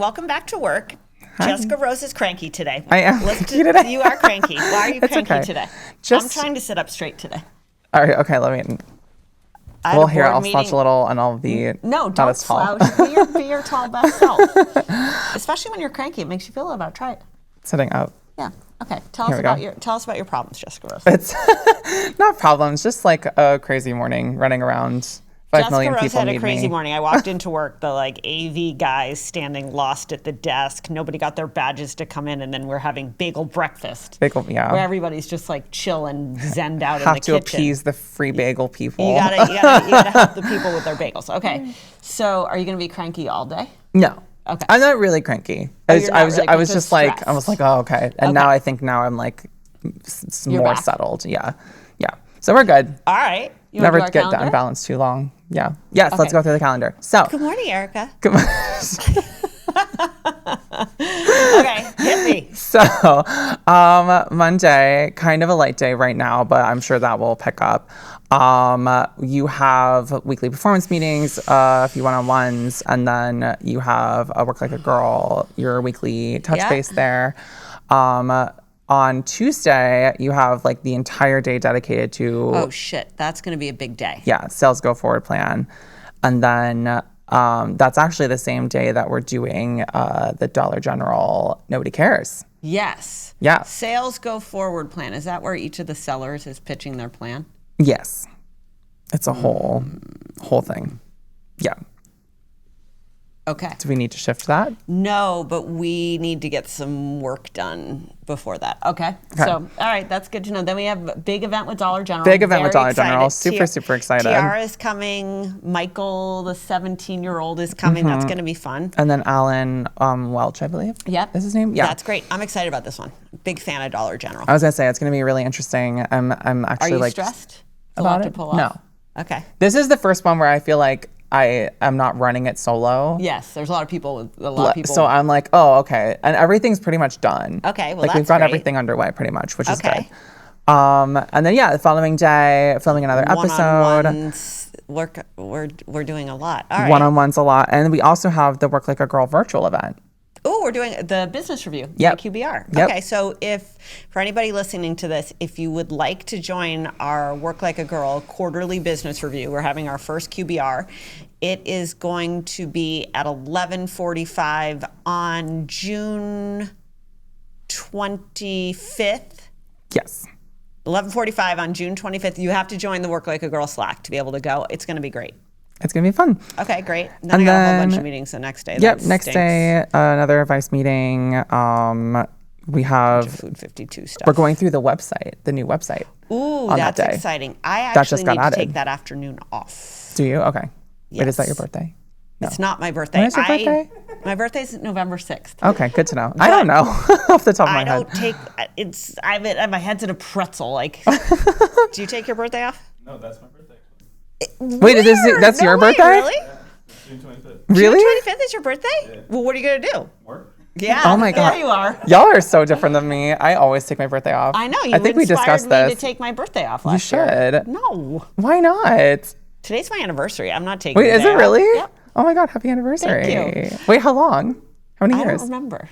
welcome back to work. Hi. Jessica Rose is cranky today. I am cranky today. You are cranky. Why are you cranky okay. today? I'm trying to sit up straight today. All right, okay, let me... Well, here, I'll slouch a little and I'll be not as tall. Slouch. Be your tall best self. Especially when you're cranky. It makes you feel good about it. Try it. Sitting up. Yeah. Okay. Tell us about your problems, Jessica Rose. It's not problems, just like a crazy morning running around. 5 million people Jessica Rose had a crazy me. morning. I walked into work, the AV guys standing lost at the desk. Nobody got their badges to come in, and then we're having bagel breakfast. Bagel, yeah. Where everybody's just chill and zenned out in the Have kitchen. to appease the free bagel people. You gotta help the people with their bagels. Okay. So are you gonna be cranky all day? No. Okay. I'm not really cranky. I was just like, oh, okay. And now I think I'm more settled. Yeah. Yeah. So we're good. All right. You Never do our get calendar? unbalanced too long. Yeah. Yes, let's go through the calendar. So. Good morning, Erika. Good morning. Okay, hit me. So, Monday, kind of a light day right now, but I'm sure that will pick up. You have weekly performance meetings, a few one-on-ones, and then you have a Work Like a Girl, your weekly touch base there. On Tuesday, you have the entire day dedicated to... Oh, shit. That's going to be a big day. Yeah, sales go forward plan. And then that's actually the same day that we're doing the Dollar General Nobody Cares. Yes. Yeah. Sales go forward plan. Is that where each of the sellers is pitching their plan? Yes. It's a whole thing. Yeah. Okay. Do we need to shift that? No, but we need to get some work done before that. Okay. So, all right, that's good to know. Then we have a big event with Dollar General. Big event with Very Dollar General. excited. Super excited. Tiara is coming. Michael, the 17-year-old, is coming. That's going to be fun. And then Alan Welch, I believe. Yep. Is his name? Yeah. That's great. I'm excited about this one. Big fan of Dollar General. I was going to say, it's going to be really interesting. I'm actually Are you stressed? about it? To pull off? No. Okay. This is the first one where I feel like I am not running it solo. Yes, there's a lot of people. So I'm like, oh, okay. And everything's pretty much done. Okay, well, that's we've got great. everything underway pretty much, which is good. And then, the following day, filming another episode. One-on-ones, we're doing a lot. All right. One-on-ones a lot. And we also have the Work Like a Girl virtual event. Oh, we're doing the business review. Yep. QBR. Yep. Okay, so for anybody listening to this, if you would like to join our Work Like a Girl quarterly business review, we're having our first QBR. It is going to be at 11:45 on June 25th. Yes. 11:45 on June 25th. You have to join the Work Like a Girl Slack to be able to go. It's going to be great. It's going to be fun. Okay, great. Then I got a whole bunch of meetings the next day. Yep, next day, another advice meeting. We have Food 52 stuff. We're going through the website, the new website. Ooh, on that's that day. exciting. I actually need to take that afternoon off. Do you? Okay. Yes. Wait, is that your birthday? No. It's not my birthday. When is your birthday? My birthday's November 6th. Okay, good to know. I don't know off the top of my head. I don't take my head's in a pretzel. Do you take your birthday off? No, that's my birthday. Wait, that's your birthday? Really? June 25th. Really? June 25th is your birthday? Yeah. Well, what are you going to do? Work. Yeah. Oh my God. There you are. Y'all are so different than me. I always take my birthday off. I know. I think we discussed inspired me this. to take my birthday off last year. You should. No. Why not? Today's my anniversary. I'm not taking Wait, is it really? Yep. Oh my God, happy anniversary. Thank you. Wait, how long? How many I years? don't remember.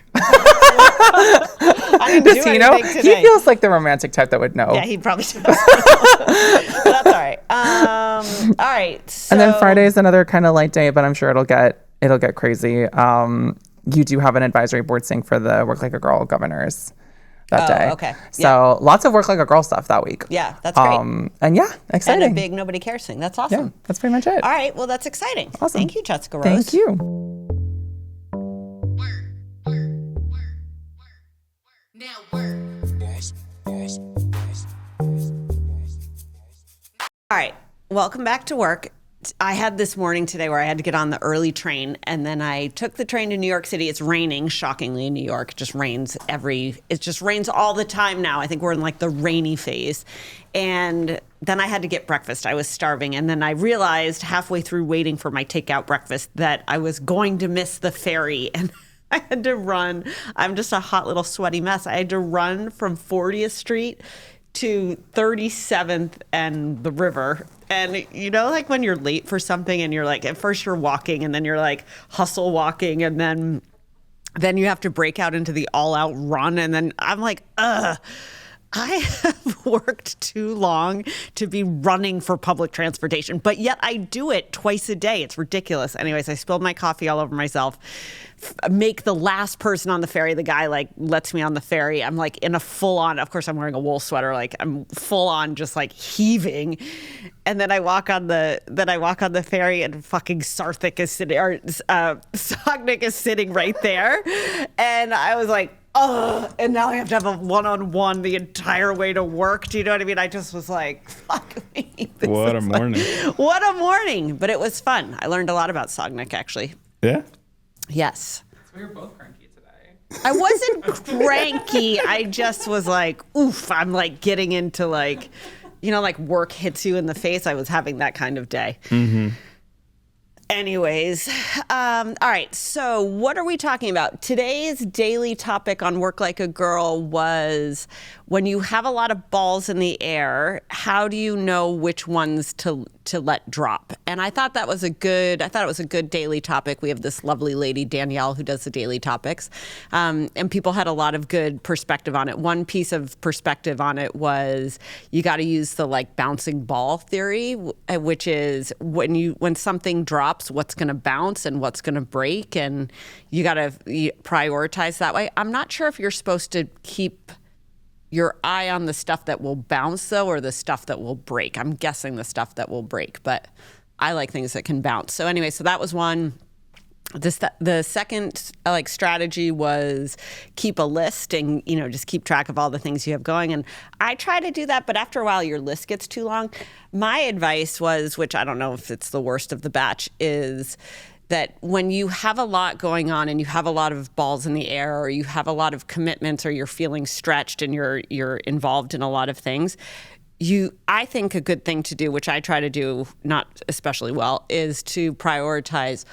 I didn't Does do he know? anything today. He feels like the romantic type that would know. Yeah, he probably does. That's all right. All right. So, and then Friday is another kind of light day, but I'm sure it'll get crazy. You do have an advisory board sync for the Work Like a Girl governors that day. Okay. So lots of Work Like a Girl stuff that week. Yeah, that's great. And exciting. And a big Nobody Cares thing. That's awesome. Yeah, that's pretty much it. All right. Well, that's exciting. Awesome. Thank you, Jessica Rose. Thank you. All right. Welcome back to work. I had this morning today where I had to get on the early train, and then I took the train to New York City. It's raining, shockingly, in New York. It just rains all the time now. I think we're in the rainy phase. And then I had to get breakfast. I was starving. And then I realized halfway through waiting for my takeout breakfast that I was going to miss the ferry. And I had to run. I'm just a hot little sweaty mess. I had to run from 40th Street to 37th and the river. And when you're late for something and you're at first you're walking and then you're hustle walking and then then you have to break out into the all-out run. And then I'm like, ugh. I have worked too long to be running for public transportation, but yet I do it twice a day. It's ridiculous. Anyways, I spilled my coffee all over myself. Make the last person on the ferry. The guy like lets me on the ferry. I'm like in a full on, of course I'm wearing a wool sweater. Like I'm full on just like heaving. And then I walk on the ferry and fucking Sarthik is sitting, or Sognik is sitting right there. And I was like, oh, and now I have to have a one-on-one the entire way to work. Do you know what I mean? I just was like, fuck me. What a morning. What a morning. But it was fun. I learned a lot about Sognik, actually. Yeah? Yes. So we were both cranky today. I wasn't cranky. I just was like, oof, I'm like getting into like, like work hits you in the face. I was having that kind of day. Mm-hmm. Anyways, all right. So what are we talking about? Today's daily topic on Work Like a Girl was when you have a lot of balls in the air, how do you know which ones to let drop? And I thought it was a good daily topic. We have this lovely lady, Danielle, who does the daily topics. And people had a lot of good perspective on it. One piece of perspective on it was you got to use the like bouncing ball theory, which is when something drops, what's going to bounce and what's going to break. And you got to prioritize that way. I'm not sure if you're supposed to keep your eye on the stuff that will bounce, though, or the stuff that will break. I'm guessing the stuff that will break, but I like things that can bounce. So anyway, so that was one. The second strategy was keep a list and, just keep track of all the things you have going. And I try to do that, but after a while, your list gets too long. My advice was, which I don't know if it's the worst of the batch, is that when you have a lot going on and you have a lot of balls in the air, or you have a lot of commitments, or you're feeling stretched and you're involved in a lot of things, I think a good thing to do, which I try to do not especially well, is to prioritize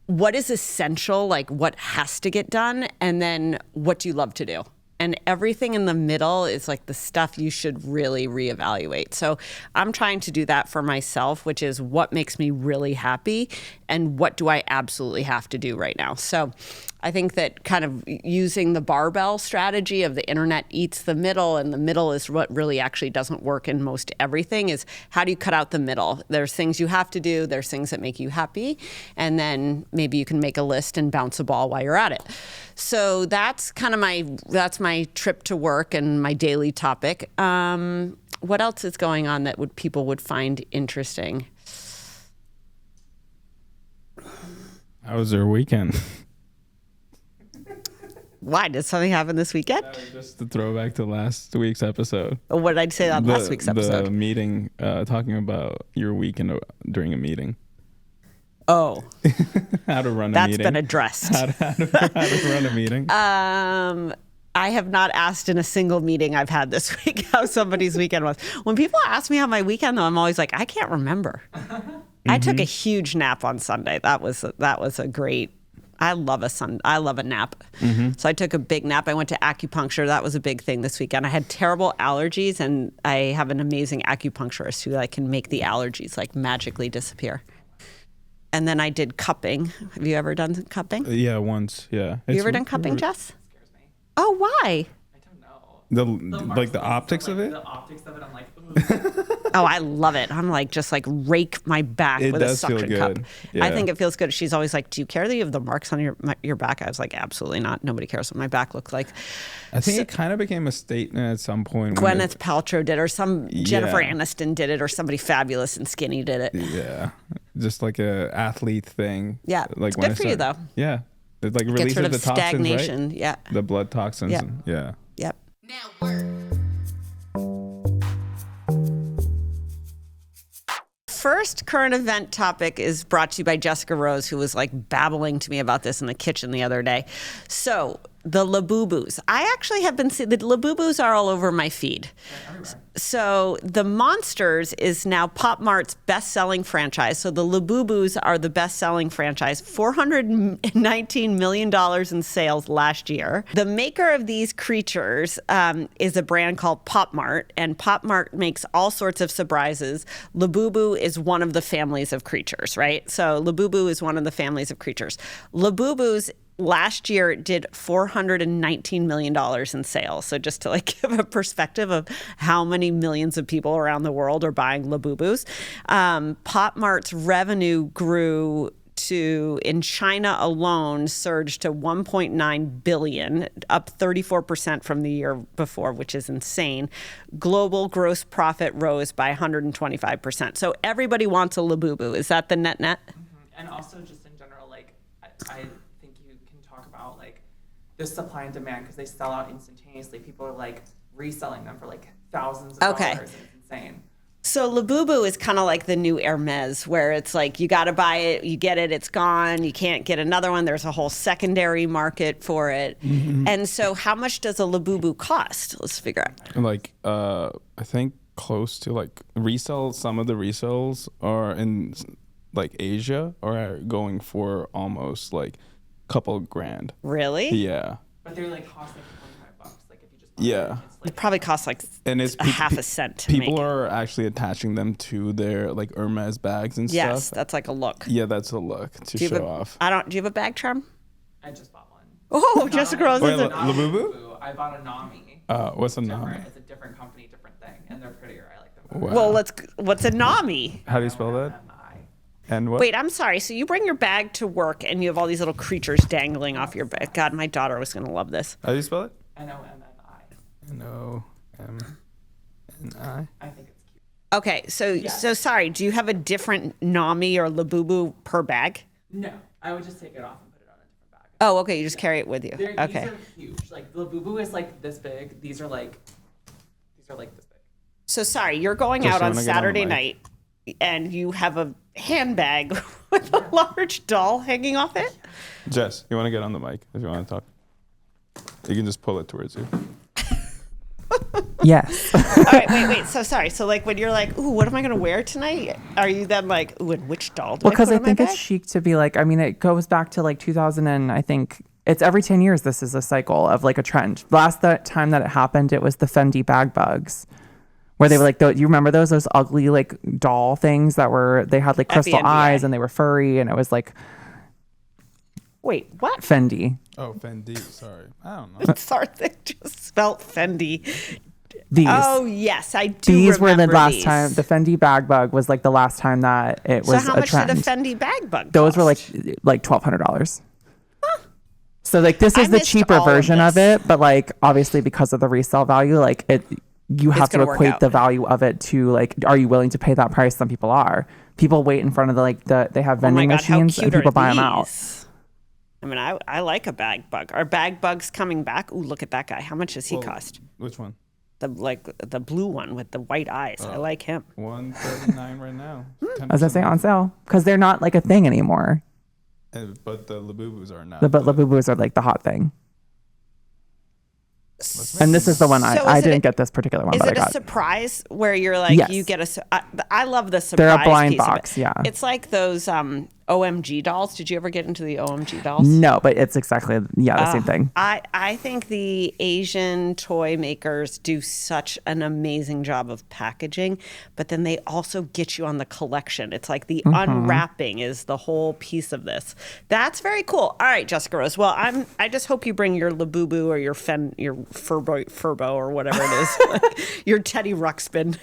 what is essential, like what has to get done, and then what do you love to do? And everything in the middle is like the stuff you should really reevaluate. So I'm trying to do that for myself, which is what makes me really happy and what do I absolutely have to do right now. So I think that kind of using the barbell strategy of the internet eats the middle, and the middle is what really actually doesn't work in most everything, is how do you cut out the middle? There's things you have to do, there's things that make you happy, and then maybe you can make a list and bounce a ball while you're at it. So that's kind of my trip to work and my daily topic. What else is going on that people would find interesting? How was your weekend? Why? Did something happen this weekend? Just to throw back to last week's episode. What did I say on last week's episode? The meeting, talking about your weekend during a meeting. Oh. How to run a meeting. That's been addressed. How to run a meeting. I have not asked in a single meeting I've had this week how somebody's weekend was. When people ask me how my weekend, though, I'm always like, I can't remember. I took a huge nap on Sunday. That was a great. I love a nap. Mm-hmm. So I took a big nap. I went to acupuncture. That was a big thing this weekend. I had terrible allergies, and I have an amazing acupuncturist who can make the allergies magically disappear. And then I did cupping. Have you ever done cupping? Yeah, once. Yeah. Have you ever done cupping, Jess? It scares me. Oh, why? I don't know. The optics of it? The optics of it, I'm like, ooh. Oh, I love it. I'm just rake my back with a suction cup. Yeah. I think it feels good. She's always like, do you care that you have the marks on your back? I was like, absolutely not. Nobody cares what my back looks like. I think it kind of became a statement at some point. Gwyneth Paltrow did, or Jennifer Aniston did it, or somebody fabulous and skinny did it. Yeah. Just like a athlete thing. Yeah. Like it's good for you, though. Yeah. It releases gets rid of the toxins, stagnation. right? Yeah. The blood toxins. Yeah. Yeah. Yep. Now work. First current event topic is brought to you by Jessica Rose, who was babbling to me about this in the kitchen the other day. So the Labubus. I actually have been seeing the Labubus are all over my feed. So the Monsters is now Pop Mart's best-selling franchise. So the Labubus are the best-selling franchise, $419 million in sales last year. The maker of these creatures is a brand called Pop Mart, and Pop Mart makes all sorts of surprises. Labubu is one of the families of creatures, right? So Labubu is one of the families of creatures. Labubus last year it did $419 million in sales. So just to like give a perspective of how many millions of people around the world are buying Labubus. Pop Mart's revenue grew to, in China alone, surged to 1.9 billion, up 34% from the year before, which is insane. Global gross profit rose by 125%. So everybody wants a Labubu. Is that the net? And also just in general, like, I think you can talk about like the supply and demand because they sell out instantaneously. People are like reselling them for like thousands of dollars. It's insane. So Labubu is kind of like the new Hermes, where it's like you got to buy it, you get it, it's gone, you can't get another one. There's a whole secondary market for it. And so how much does a Labubu cost? Let's figure out. Like, I think close to like some of the resales are in like Asia are going for almost like a couple grand. Really? Yeah. But they're like cost like $25. Like if you just buy it, it's like It probably costs like and it's a half a cent to people make. are actually attaching them to their like Hermes bags and Yes, stuff. that's like a look. Yeah, that's a look to Do you have show a- off. Do you have a bag charm? I just bought one. Oh, Jessica Rose is Wait, a... Labubu? I bought a Nami. What's a Different. Nami? It's a different company, different thing, and they're prettier. I like them. Wow. Well, what's a Nami? How do you spell that? And what? Wait, I'm sorry. So you bring your bag to work and you have all these little creatures dangling off your back. God, my daughter was going to love this. How do you spell it? N-O-M-M-I. N-O-M-N-I. I think it's cute. Okay, so sorry. Do you have a different Nami or Labubu per bag? No, I would just take it off and put it on a different bag. Oh, okay. You just carry it with you. These Okay. are huge. Like the Labubu is like this big. These are like this big. So sorry, you're going Just out on wanna get on the Saturday mic. night and you have a handbag with a large doll hanging off it? Jess, you want to get on the mic if you want to talk? You can just pull it towards you. Yes. All right, wait. So sorry. So like when you're like, ooh, what am I going to wear tonight? Are you then like, ooh, and which doll do I put Because I on my think bag? it's chic to be like, I mean, it goes back to like 2000 and I think it's every 10 years, this is a cycle of like a trend. Time that it happened, it was the Fendi bag bugs. Where they were like, you remember those ugly like doll things they had like crystal FENDI. eyes and they were furry and it was like Wait, what? Fendi. Oh, Fendi. Sorry. I don't know. Sorry, they just spelled Fendi. These. Oh, yes, I do These were the remember last these. time, the Fendi bag bug was like the last time that it was So how a much trend. did a Fendi bag bug Those cost? were like $1,200. So like this I is the missed cheaper all of version of this. it, but like obviously because of the resale value, like you have to gonna work equate out. the value of it to like, are you willing to pay that price? Some people are. People wait in front of they have Oh my vending God, how machines cute and people are buy them out. these? I mean, I like a bag bug. Are bag bugs coming back? Ooh, look at that guy. How much does he cost? Which one? The blue one with the white eyes. I like him. $139 right now. As I say, on sale because they're not like a thing anymore. But the Labubus are not. But Labubus are like the hot thing. And this is the one So I is didn't it- get this particular one, Is but I it a got. surprise where you're like, Yes. you get I love the They're surprise a blind piece of box, it. yeah. It's like those OMG dolls. Did you ever get into the OMG dolls? No, but it's exactly the same thing. I think the Asian toy makers do such an amazing job of packaging, but then they also get you on the collection. It's like the unwrapping is the whole piece of this. That's very cool. All right, Jessica Rose. Well, I just hope you bring your Labubu or your Furbo or whatever it is, your Teddy Ruxpin.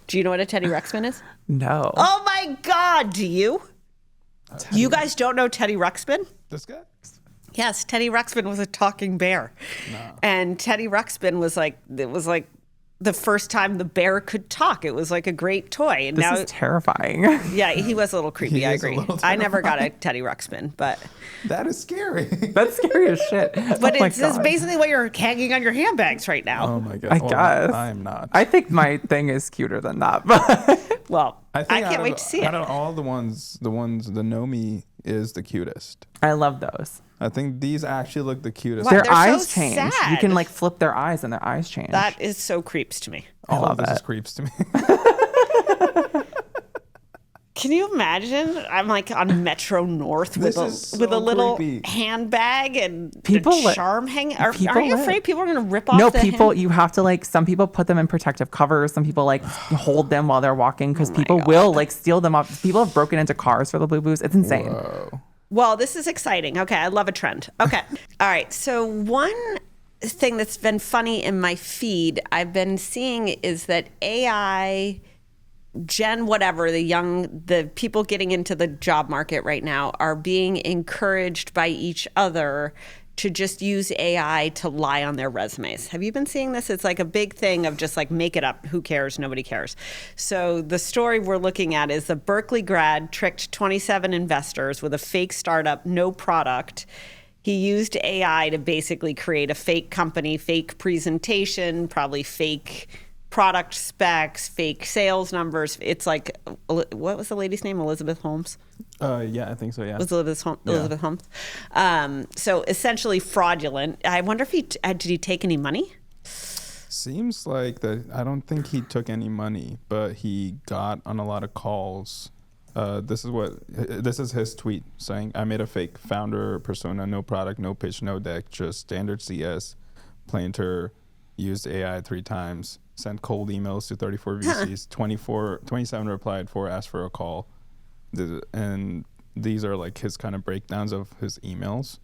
Do you know what a Teddy Ruxpin is? No. Oh my God, do you? You guys don't know Teddy Ruxpin? This guy? Yes, Teddy Ruxpin was a talking bear. And Teddy Ruxpin was like the first time the bear could talk. It was like a great toy. And This now is terrifying. yeah, he was a little creepy, He I is a agree. little I never got a Teddy Ruxpin, but That is scary. That's scary as shit. but Oh my it's just God. basically what you're hanging on your handbags right now. Oh my God. I Well, guess. I'm not. I think my thing is cuter than that, but Well, I think can't wait to see Out it. of all the Nomi is the cutest. I love those. I think these actually look the cutest. What? Their They're so eyes change. You sad. can like flip their eyes and their eyes change. That is so creeps to me. All love of this it. is creeps to me. Can you imagine? I'm like on Metro North with This is with a so little creepy. handbag and People the let- charm hanging. Aren't people you let- afraid people are going to rip off no, the people, hand- you have to like, some people put them in protective covers. Some people like hold them while they're walking because people will like steal them off. People have broken into cars for the Labubus. It's insane. Whoa. Well, this is exciting. Okay, I love a trend. Okay. All right. So one thing that's been funny in my feed I've been seeing is that AI, Gen whatever, the people getting into the job market right now are being encouraged by each other to just use AI to lie on their resumes. Have you been seeing this? It's like a big thing of just like make it up. Who cares? Nobody cares. So the story we're looking at is a Berkeley grad tricked 27 investors with a fake startup, no product. He used AI to basically create a fake company, fake presentation, probably fake product specs, fake sales numbers. It's like, what was the lady's name? Elizabeth Holmes? Yeah, I think so. Yeah. Was Elizabeth Holmes. So essentially fraudulent. I wonder if did he take any money? Seems like that. I don't think he took any money, but he got on a lot of calls. This is his tweet saying, "I made a fake founder persona, no product, no pitch, no deck, just standard CS, planter, used AI 3 times, sent cold emails to 34 VCs, 27 replied, 4 asked for a call." And these are like his kind of breakdowns of his emails.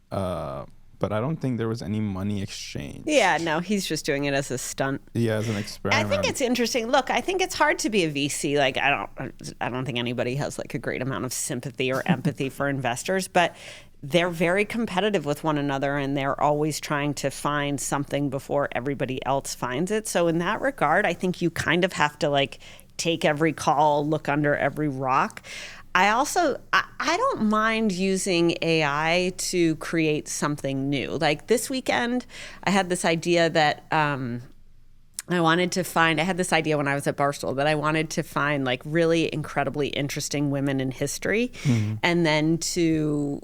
But I don't think there was any money exchange. Yeah, no, he's just doing it as a stunt. Yeah, as an experiment. I think it's interesting. Look, I think it's hard to be a VC. Like, I don't think anybody has like a great amount of sympathy or empathy for investors, but they're very competitive with one another and they're always trying to find something before everybody else finds it. So in that regard, I think you kind of have to like take every call, look under every rock. I don't mind using AI to create something new. Like this weekend, I had this idea that I had this idea when I was at Barstool that I wanted to find like really incredibly interesting women in history, and then to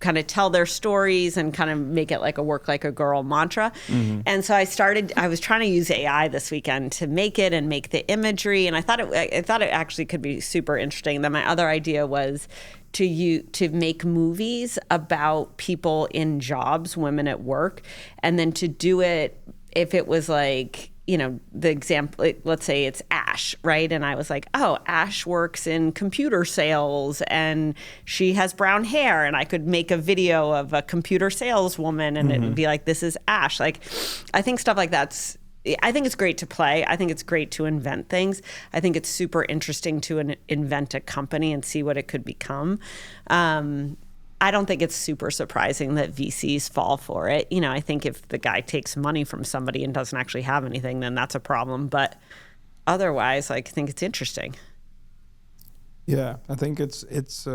kind of tell their stories and kind of make it like a work like a girl mantra. And so I was trying to use AI this weekend to make it and make the imagery. And I thought it actually could be super interesting. Then my other idea was to make movies about people in jobs, women at work, and then to do it if it was like, you know, the example, let's say it's Ash, right? And I was like, oh, Ash works in computer sales and she has brown hair. And I could make a video of a computer saleswoman and it would be like, this is Ash. Like, I think stuff like I think it's great to play. I think it's great to invent things. I think it's super interesting to invent a company and see what it could become. I don't think it's super surprising that VCs fall for it. You know, I think if the guy takes money from somebody and doesn't actually have anything, then that's a problem. But otherwise, I think it's interesting. Yeah, I think it's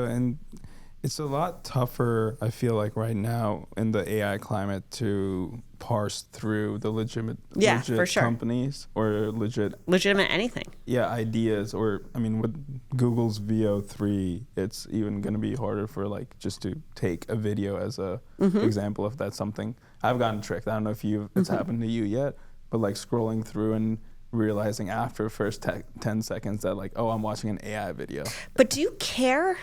a lot tougher, I feel like right now in the AI climate to parse through the legit for sure. companies or legitimate anything. Yeah, ideas, or I mean with Google's VO3, it's even going to be harder for like just to take a video as a example if that's something. I've gotten tricked. I don't know if it's happened to you yet, but like scrolling through and realizing after first 10 seconds that like, oh, I'm watching an AI video. But do you care?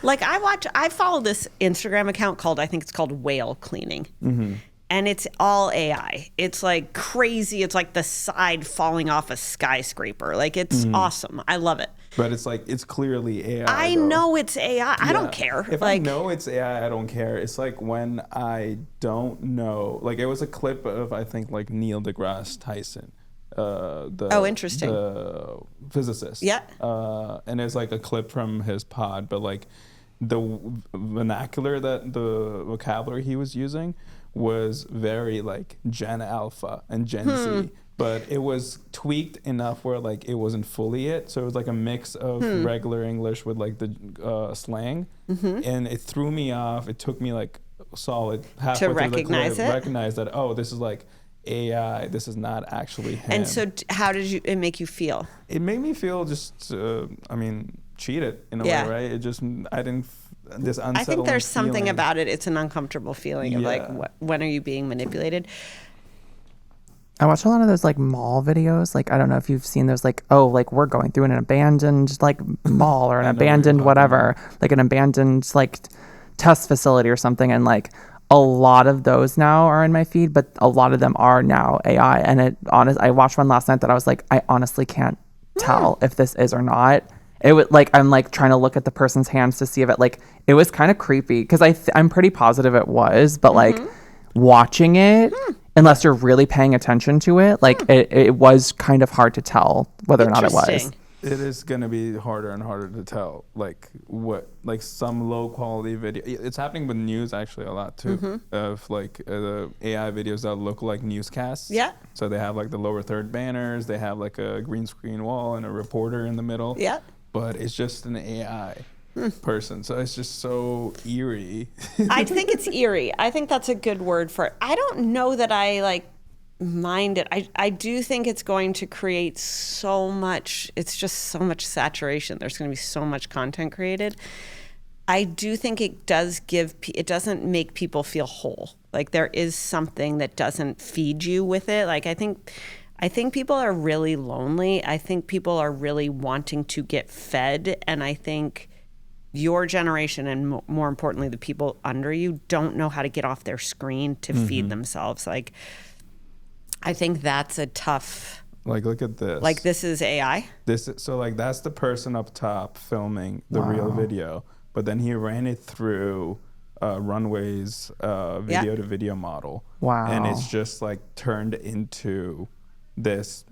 Like I follow this Instagram account I think it's called Whale Cleaning. And it's all AI. It's like crazy. It's like the side falling off a skyscraper. Like it's awesome. I love it. But it's like, it's clearly AI. I know it's AI. I don't care. If I know it's AI, I don't care. It's like when I don't know, like it was a clip of, I think like Neil deGrasse Tyson. Interesting. The physicist. Yeah. And it's like a clip from his pod, but like the vernacular the vocabulary he was using was very like Gen Alpha and Gen Z, but it was tweaked enough where like it wasn't fully it. So it was like a mix of regular English with like the slang, and it threw me off. It took me like solid halfway to recognize through the clip, recognize that, oh, this is like AI. This is not actually him. And so how did it make you feel? It made me feel just, cheated in a way, right? It just, this unsettling I think there's something feeling about it. It's an uncomfortable feeling of like, when are you being manipulated? I watch a lot of those like mall videos. Like, I don't know if you've seen those, like, oh, like we're going through an abandoned like mall or an abandoned whatever, like an abandoned like test facility or something. And like a lot of those now are in my feed, but a lot of them are now AI. And I watched one last night that I was like, I honestly can't tell if this is or not. it would like I'm like trying to look at the person's hands to see if it like it was kind of creepy because I'm pretty positive it was, but like watching it, unless you're really paying attention to it, like it was kind of hard to tell whether or not it was. Interesting. It is gonna be harder and harder to tell, like some low quality video. It's happening with news actually a lot too, of like the AI videos that look like newscasts. Yeah. So they have like the lower third banners, they have like a green screen wall and a reporter in the middle. Yeah. But it's just an AI person, so it's just so eerie. I think it's eerie. I think that's a good word for it. I don't know that I like mind it. I do think it's going to create so much, it's just so much saturation. There's going to be so much content created. I do think it does it doesn't make people feel whole. Like there is something that doesn't feed you with it. Like I think people are really lonely. I think people are really wanting to get fed. And I think your generation and more importantly, the people under you don't know how to get off their screen to feed themselves. Like, I think that's a tough. Like, look at this. Like, this is AI? So, like, that's the person up top filming the real video. But then he ran it through Runway's video-to-video model. Wow. And it's just, like, turned into this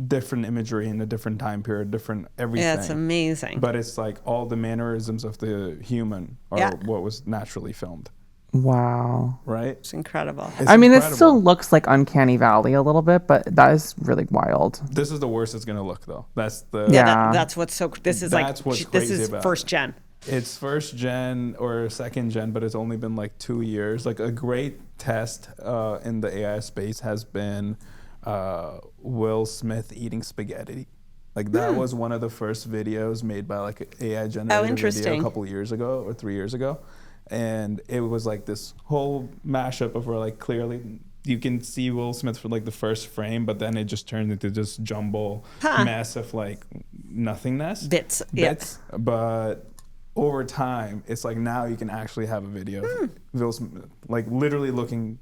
different imagery in a different time period, different everything. Yeah, it's amazing. But it's, like, all the mannerisms of the human are what was naturally filmed. Wow. Right? It's incredible. I mean, it still looks like Uncanny Valley a little bit, but that is really wild. This is the worst it's going to look, though. That's the... Yeah. That's what's so... This is That's like... what's This crazy is about first it. gen. It's first gen or second gen, but it's only been like 2 years. Like a great test in the AI space has been Will Smith eating spaghetti. Like that was one of the first videos made by like an AI generated video a couple of years ago or 3 years ago. And it was like this whole mashup of where like clearly you can see Will Smith for like the first frame, but then it just turned into this jumble mess of like nothingness. Bits. But over time, it's like now you can actually have a video of Will Smith, like literally looking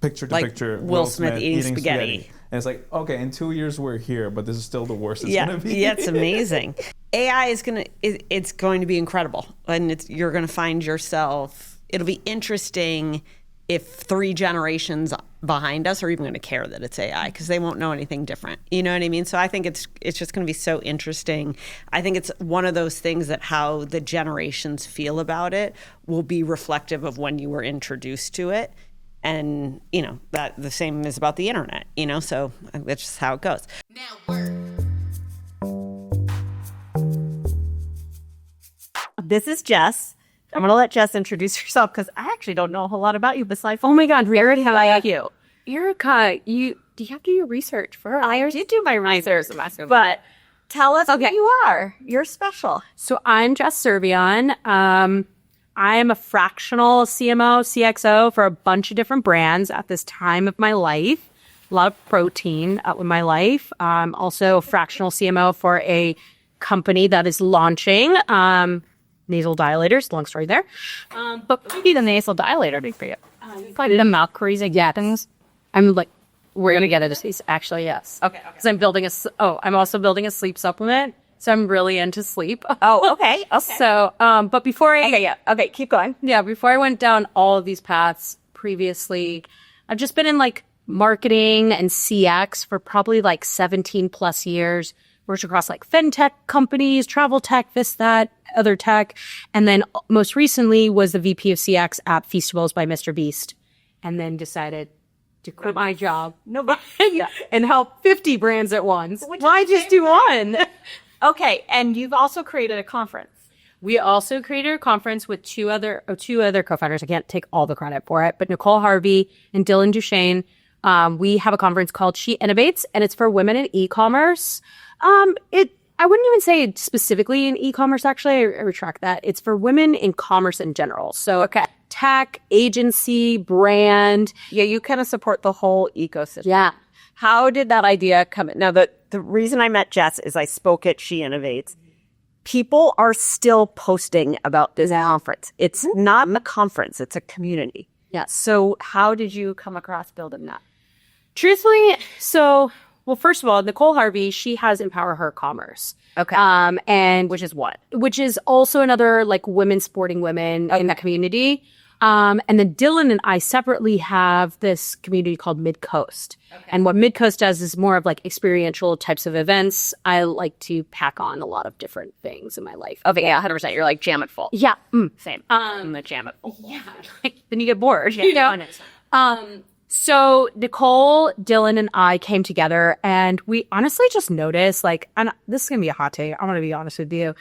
picture to picture Will Smith eating spaghetti. And it's like, okay, in 2 years we're here, but this is still the worst it's gonna be. Yeah, it's amazing. AI is it's going to be incredible. And you're gonna find yourself, it'll be interesting if 3 generations behind us are even going to care that it's AI because they won't know anything different. You know what I mean? So I think it's just going to be so interesting. I think it's one of those things that how the generations feel about it will be reflective of when you were introduced to it. And, you know, that the same is about the internet, you know, so that's just how it goes. Now work. This is Jess. I'm going to let Jess introduce herself because I actually don't know a whole lot about you besides. Oh my God, we already have Thank you. Erika, do you have to do your research first? I did do my research, but tell us who you are. You're special. So I'm Jess Cervellon. I am a fractional CMO, CXO for a bunch of different brands at this time of my life. A lot of protein with my life. I'm also a fractional CMO for a company that is launching nasal dilators. Long story there. But maybe the nasal dilator big for you. Probably the mouth crazy things. I'm like, we're gonna get it. Actually, yes. Okay. Because I'm also building a sleep supplement. So I'm really into sleep. Oh, okay. So, but before Okay, keep going. Yeah, before I went down all of these paths previously, I've just been in like marketing and CX for probably like 17 plus years. Worked across like fintech companies, travel tech, this, that, other tech. And then most recently was the VP of CX at Feastables by Mr. Beast. And then decided to quit my job and help 50 brands at once. Why just do one? Okay, and you've also created a conference. We also created a conference with two other co-founders. I can't take all the credit for it, but Nicole Harvey and Dylan Duchesne. We have a conference called She Innovates, and it's for women in e-commerce. I wouldn't even say specifically in e-commerce, actually. I retract that. It's for women in commerce in general. So tech, agency, brand. Yeah, you kind of support the whole ecosystem. Yeah. How did that idea come in? Now, the reason I met Jess is I spoke at She Innovates. People are still posting about this conference. It's not a conference. It's a community. Yeah. So how did you come across building that? Truthfully, so Well, first of all, Nicole Harvey, she has Empower Her Commerce. Okay. And Which is what? which is also another like women supporting women in the community. And then Dylan and I separately have this community called Mid Coast. Okay. And what Mid Coast does is more of like experiential types of events. I like to pack on a lot of different things in my life. Okay, yeah, 100%. You're like jam it full. Yeah. Same. I'm the jam it full. Yeah. Then you get bored. You know? So Nicole, Dylan, and I came together and we honestly just noticed, like, and this is going to be a hot take. I'm going to be honest with you.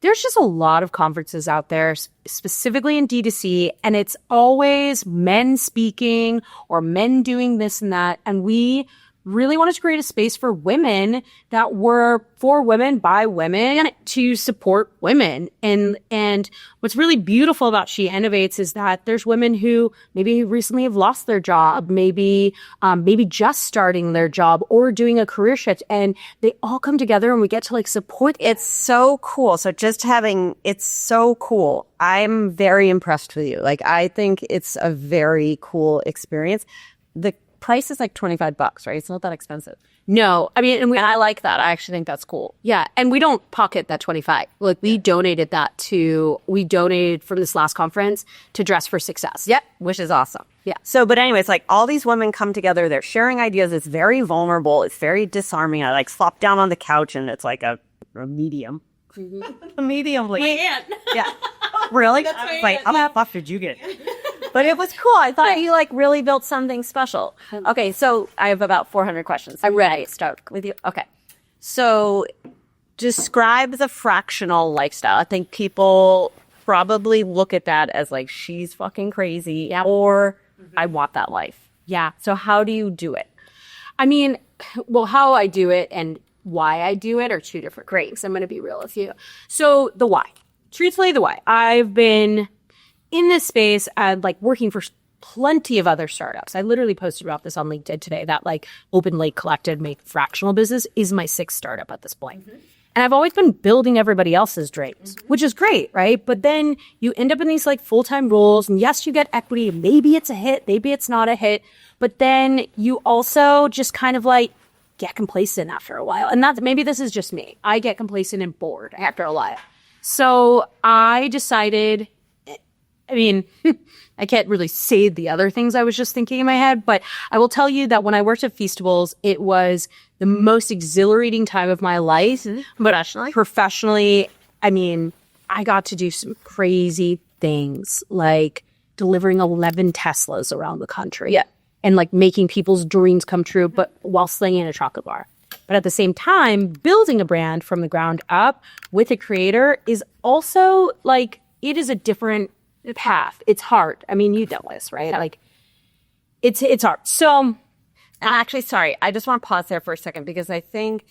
There's just a lot of conferences out there, specifically in D2C, and it's always men speaking or men doing this and that. And we really wanted to create a space for women that were for women by women to support women. And what's really beautiful about She Innovates is that there's women who maybe recently have lost their job, maybe just starting their job or doing a career shift, and they all come together and we get to like support. It's so cool. So it's so cool. I'm very impressed with you. Like, I think it's a very cool experience. The price is like $25, right? It's not that expensive. No, I mean, And I like that. I actually think that's cool. yeah, and we don't pocket that 25. Like we donated from this last conference to Dress for Success. Yep, which is awesome. Yeah. So, but anyways, like all these women come together, they're sharing ideas. It's very vulnerable. It's very disarming. I like flop down on the couch and it's like a medium. A medium. Like, yeah. Really? Like, how the fuck did you get? But it was cool. I thought you like really built something special. Okay, so I have about 400 questions. I'm ready. Start with you. Okay. So describe the fractional lifestyle. I think people probably look at that as like, she's fucking crazy, or I want that life. Yeah. So how do you do it? I mean, well, how I do it and why I do it are two different things. I'm going to be real with you. So the why. Truthfully, the why. I've been in this space and like working for plenty of other startups. I literally posted about this on LinkedIn today that like Open Lake Collected make fractional business is my 6th startup at this point. And I've always been building everybody else's dreams, which is great, right? But then you end up in these like full-time roles and yes, you get equity. Maybe it's a hit, maybe it's not a hit. But then you also just kind of like get complacent after a while. And that's, maybe this is just me. I get complacent and bored after a while. So I decided, I mean, I can't really say the other things I was just thinking in my head, but I will tell you that when I worked at Feastables, it was the most exhilarating time of my life. But professionally, I mean, I got to do some crazy things like delivering 11 Teslas around the country. Yeah. And like making people's dreams come true, but while slinging a chocolate bar. But at the same time, building a brand from the ground up with a creator is also like, it is a different path. It's hard. I mean, you know this, right? Like, it's hard. So, actually, sorry, I just want to pause there for a second because I think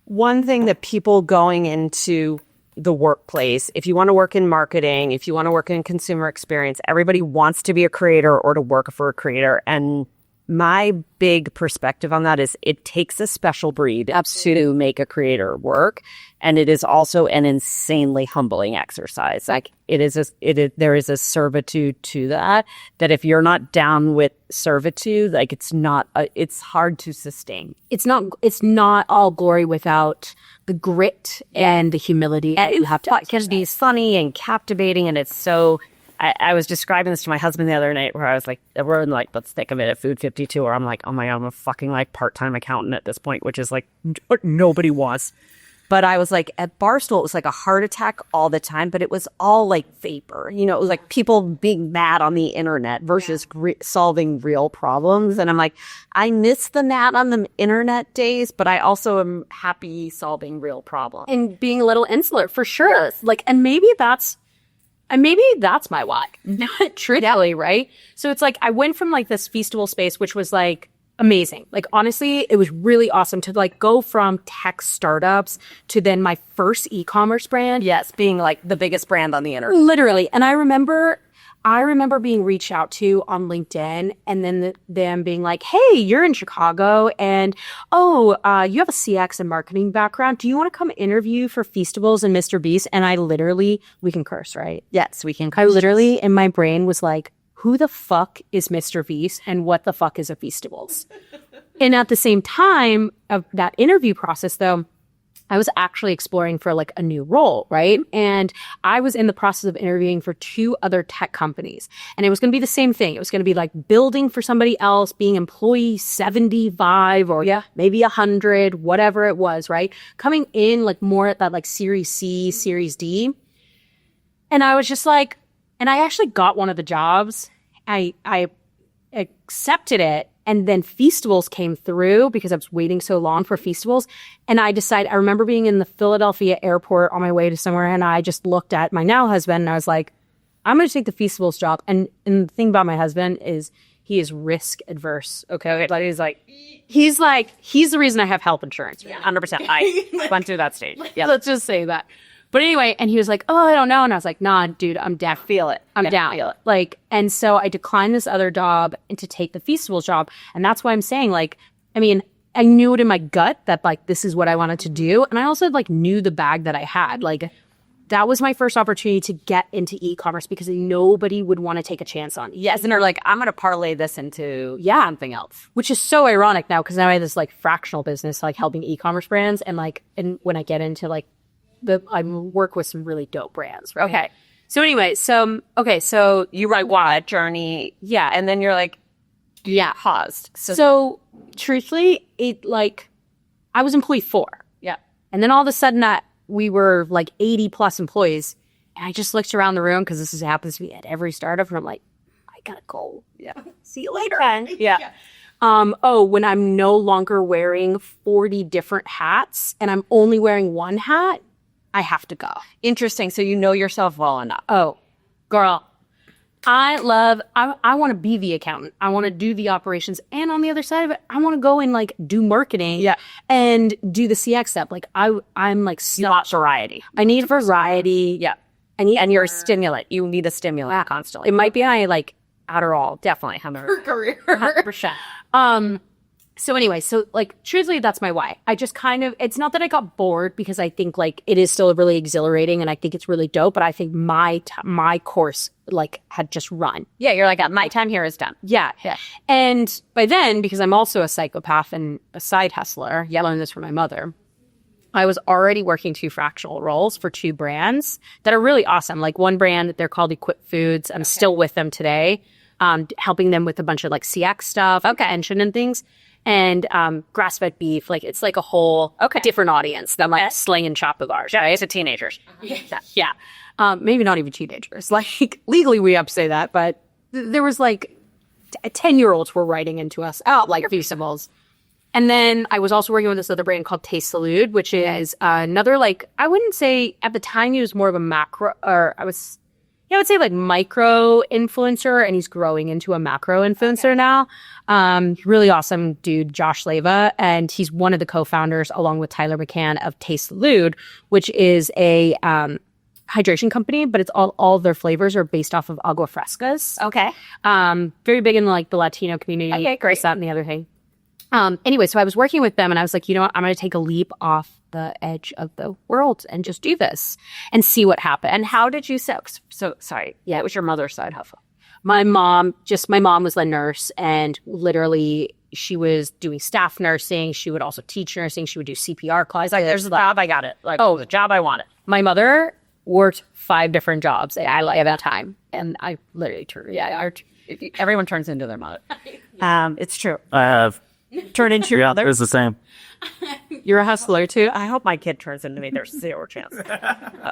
one thing that people going into the workplace, if you want to work in marketing, if you want to work in consumer experience, everybody wants to be a creator or to work for a creator. And my big perspective on that is it takes a special breed to make a creator work. And it is also an insanely humbling exercise. Like there is a servitude to that if you're not down with servitude, like it's hard to sustain. It's not all glory without the grit and the humility. And you have to, it can be funny and captivating. And it's so, I was describing this to my husband the other night where I was like, we're in like, let's think of it at Food 52, where I'm like, oh my God, I'm a fucking like part-time accountant at this point, which is like what nobody wants. But I was like, at Barstool, it was like a heart attack all the time, but it was all like vapor. You know, it was like people being mad on the internet versus solving real problems. And I'm like, I miss the mad on the internet days, but I also am happy solving real problems. And being a little insular, for sure. Yes. Like, and maybe that's my why. Truthfully, right? So it's like, I went from like this Feastable space, which was like, amazing. Like, honestly, it was really awesome to like go from tech startups to then my first e-commerce brand. Yes, being like the biggest brand on the internet. Literally. And I remember being reached out to on LinkedIn and then them being like, hey, you're in Chicago and, you have a CX and marketing background. Do you want to come interview for Feastables and Mr. Beast? And I literally, we can curse, right? Yes, we can curse. I literally, in my brain was like, who the fuck is Mr. Beast and what the fuck is a Feastables? And at the same time of that interview process, though, I was actually exploring for like a new role, right? And I was in the process of interviewing for 2 other tech companies. And it was going to be the same thing. It was going to be like building for somebody else, being employee 75 or maybe 100, whatever it was, right? Coming in like more at that like Series C, Series D. And I was just like, and I actually got one of the jobs. I accepted it. And then Feastables came through because I was waiting so long for Feastables. And I remember being in the Philadelphia airport on my way to somewhere, and I just looked at my now husband and I was like, I'm going to take the Feastables job. And the thing about my husband is he is risk adverse. Okay. Like he's the reason I have health insurance. 100%. I went through that stage. Yeah. Let's just say that. But anyway, and he was like, oh, I don't know. And I was like, nah, dude, I'm down. Feel it. I'm down. Feel it. Like, and so I declined this other job and to take the Feastables job. And that's why I'm saying, like, I mean, I knew it in my gut that like, this is what I wanted to do. And I also like knew the bag that I had. Like, that was my first opportunity to get into e-commerce because nobody would want to take a chance on it. Yes, and they're like, I'm going to parlay this into something else. Which is so ironic now because now I have this like fractional business, like helping e-commerce brands. And like, and when I get into like, I work with some really dope brands, right? Okay. So anyway, so You write what? Journey. yeah. And then you're like, paused. So truthfully, it like, I was employee 4. Yeah. And then all of a sudden we were like 80 plus employees. And I just looked around the room because this happens to be at every startup. And I'm like, I gotta go. Yeah. See you later. Yeah. When I'm no longer wearing 40 different hats and I'm only wearing one hat, I have to go. Interesting. So you know yourself well enough. Oh, girl, I want to be the accountant. I want to do the operations. And on the other side of it, I want to go and like do marketing and do the CX stuff. Like I'm like, Not variety. I need variety. Yeah. And you're a stimulant. You need a stimulant constantly. It might be I like Adderall. Definitely. Have a Career. 100%. So anyway, so like truthfully, that's my why. I just kind of, it's not that I got bored because I think like it is still really exhilarating and I think it's really dope, but I think my course like had just run. Yeah, you're like, my time here is done. Yeah. And by then, because I'm also a psychopath and a side hustler, I learned this from my mother, I was already working 2 fractional roles for 2 brands that are really awesome. Like one brand, they're called Equip Foods. I'm still with them today, helping them with a bunch of like CX stuff, pension and things. And grass-fed beef, like it's like a whole different audience than like Sling and Chop of ours, right? To teenagers. Yeah. Maybe not even teenagers. Like legally we have to say that, but there was like 10-year-olds were writing into us out like Feastables. And then I was also working with this other brand called Taste Salud, which is another like, I wouldn't say at the time he was more of a macro, or I would say like micro influencer, and he's growing into a macro influencer now. Really awesome dude, Josh Leva, and he's one of the co-founders along with Tyler McCann of Taste Salud, which is a hydration company, but it's all their flavors are based off of agua frescas. Okay. Very big in like the Latino community. Okay, great. This, that, and the other thing. Anyway, so I was working with them and I was like, you know what? I'm going to take a leap off the edge of the world and just do this and see what happens. And how did you so sorry. Yeah, it was your mother's side hustle. My mom was a nurse and literally she was doing staff nursing. She would also teach nursing. She would do CPR classes. Like, there's a job, I got it. Like, the job I wanted. My mother worked 5 different jobs at that time. And I literally turned. Yeah, everyone turns into their mother. It's true. I have. Turn into your mother. It's the same. You're a hustler too? I hope my kid turns into me. There's 0 chance.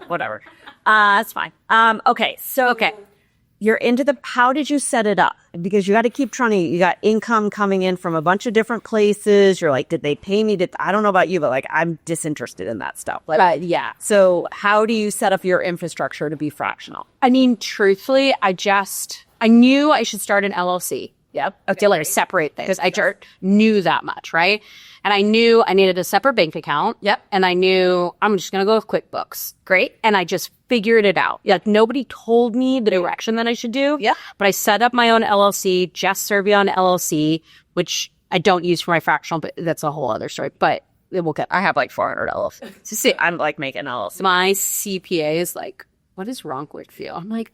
Whatever. That's fine. Okay. You're into how did you set it up? Because you got to keep you got income coming in from a bunch of different places. You're like, did they pay me? I don't know about you, but like, I'm disinterested in that stuff. Like, yeah. So how do you set up your infrastructure to be fractional? I mean, truthfully, I knew I should start an LLC. Yep. To separate things. I knew that much, right? And I knew I needed a separate bank account. Yep. And I knew I'm just going to go with QuickBooks. Great. And I just figured it out. Like nobody told me the direction that I should do. Yeah. But I set up my own LLC, Jess Cervellon LLC, which I don't use for my fractional, but that's a whole other story. But I have like 400 LLCs. See, I'm like making LLC. My CPA is like, what is wrong with you? I'm like,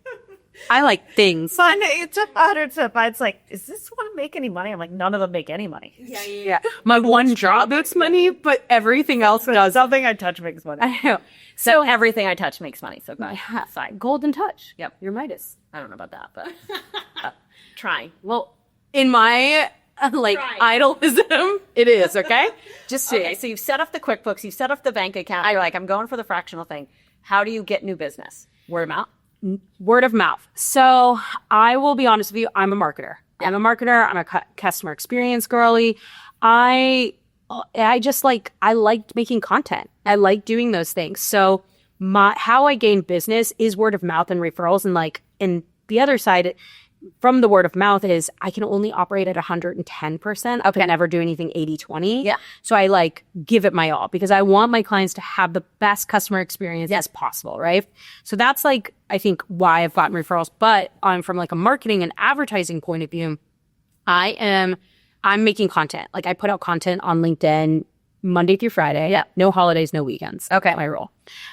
I like things. Fun. It took 100 to find. It's like, is this one make any money? I'm like, none of them make any money. Yeah. My one job makes money, but everything else does. Something I touch makes money. I know. So everything I touch makes money. So God, fine. Golden touch. Yep. You're Midas. I don't know about that, but trying. Well, in my idolism, it is, okay? Just see. Okay, so you've set up the QuickBooks, you've set up the bank account. You're like, I'm going for the fractional thing. How do you get new business? Word of mouth? Word of mouth. So I will be honest with you, I'm a marketer. I'm a customer experience girly. I just I liked making content. I like doing those things. So how I gain business is word of mouth and referrals. And the other side from the word of mouth is I can only operate at 110%. I can never do anything 80-20. Yeah. So I give it my all because I want my clients to have the best customer experience as possible, right? So that's I think why I've gotten referrals. But from a marketing and advertising point of view, I'm making content. I put out content on LinkedIn Monday through Friday. Yeah. No holidays, no weekends. Okay. My role.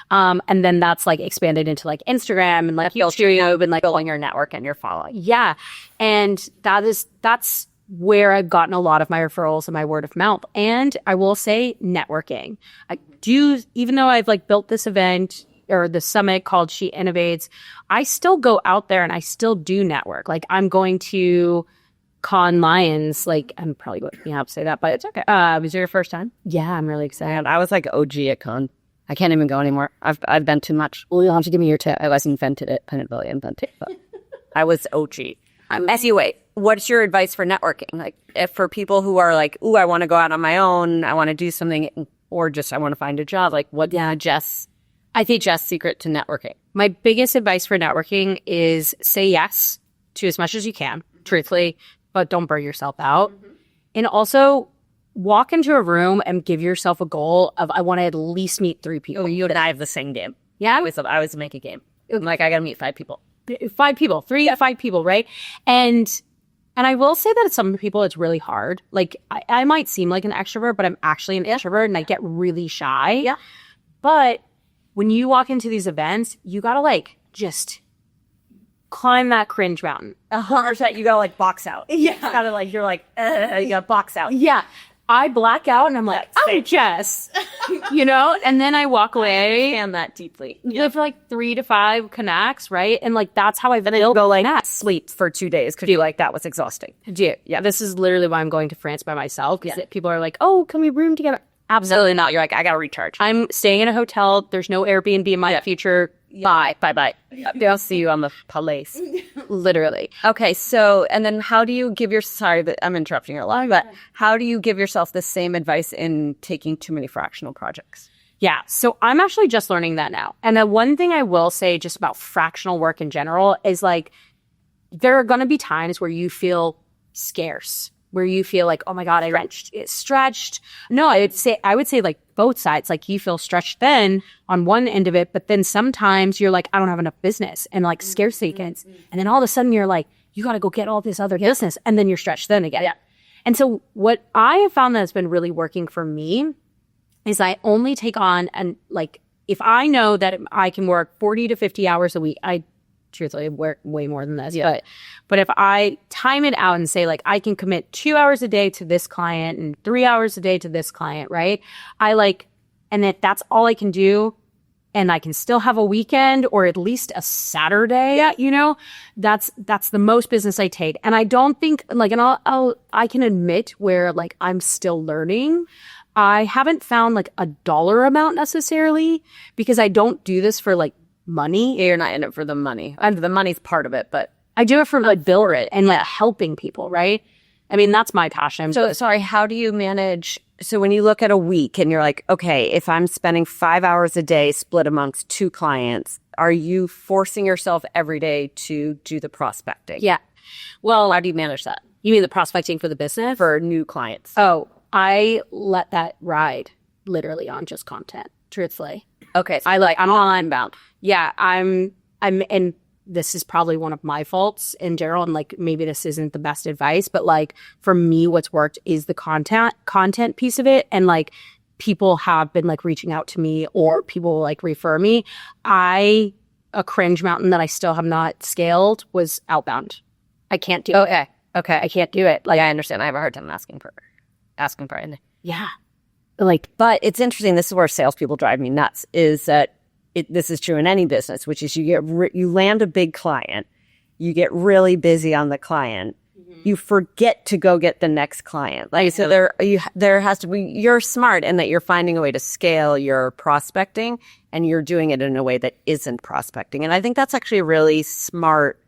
And then that's expanded into Instagram and YouTube and building your network and your following. Yeah. And that's where I've gotten a lot of my referrals and my word of mouth. And I will say networking. Even though I've built this event or the summit called She Innovates, I still go out there and I still do network. I'm going to Con Lions, I'm probably going to have to say that, but it's okay. Was it your first time? Yeah, I'm really excited. And I was OG at Con. I can't even go anymore. I've been too much. Well, you'll have to give me your tip. I wasn't invented it. I didn't really invent it, but I was OG. Anyway, what's your advice for networking? If for people who are ooh, I want to go out on my own, I want to do something, or just I want to find a job. Jess? I think Jess' secret to networking. My biggest advice for networking is say yes to as much as you can, truthfully, but don't burn yourself out. Mm-hmm. And also walk into a room and give yourself a goal of, I want to at least meet 3 people. Oh, you and I have the same game. Yeah. I always make a game. I'm I got to meet 5 people. 5 people, 3 to 5 people, right? And I will say that some people, it's really hard. I might seem like an extrovert, but I'm actually an introvert and I get really shy. Yeah. But when you walk into these events, you got to just climb that cringe mountain. 100%. You gotta box out. Yeah. You gotta you gotta box out. Yeah. I black out and I'm oh, Jess, and then I walk away. I understand that deeply. You live for 3 to 5 connects, right? And that's how I've built that. Sleep for 2 days because you that was exhausting. Yeah. This is literally why I'm going to France by myself because people are oh, can we room together? Absolutely not. You're I gotta recharge. I'm staying in a hotel. There's no Airbnb in my future. Yeah. Bye. I'll see you on the place. Literally. Okay, so, and then how do you give sorry that I'm interrupting you a lot, but how do you give yourself the same advice in taking too many fractional projects? Yeah, so I'm actually just learning that now. And the one thing I will say just about fractional work in general is there are going to be times where you feel scarce, where you feel oh my God, it's stretched. No, I would say both sides. You feel stretched then on one end of it, but then sometimes you're I don't have enough business and scarcity hits. And then all of a sudden you're you got to go get all this other business. And then you're stretched then again. Yeah. And so what I have found that has been really working for me is I only take on if I know that I can work 40 to 50 hours a week, I truthfully work way more than this, but if I time it out and say I can commit 2 hours a day to this client and 3 hours a day to this client, right? And if that's all I can do and I can still have a weekend or at least a Saturday, that's the most business I take. And I don't think and I can admit where I'm still learning. I haven't found a dollar amount necessarily because I don't do this for money. Yeah, you're not in it for the money. And the money's part of it, but I do it for build it and helping people, right? I mean, that's my passion. So sorry, how do you manage? So when you look at a week and you're okay, if I'm spending 5 hours a day split amongst 2 clients, are you forcing yourself every day to do the prospecting? Yeah. Well, how do you manage that? You mean the prospecting for the business? For new clients. Oh, I let that ride literally on just content, truthfully. Okay. So I'm on bound. Yeah, I'm, and this is probably one of my faults in general. And maybe this isn't the best advice, but for me, what's worked is the content piece of it. And people have been reaching out to me or people refer me. I a cringe mountain that I still have not scaled was outbound. I can't do it. Okay. I can't do it. Like, I understand. I have a hard time asking for it. yeah. But it's interesting. This is where salespeople drive me nuts. Is that this is true in any business, which is you land a big client, you get really busy on the client, you forget to go get the next client. Like so, there has to be. You're smart in that you're finding a way to scale your prospecting, and you're doing it in a way that isn't prospecting. And I think that's actually a really smart.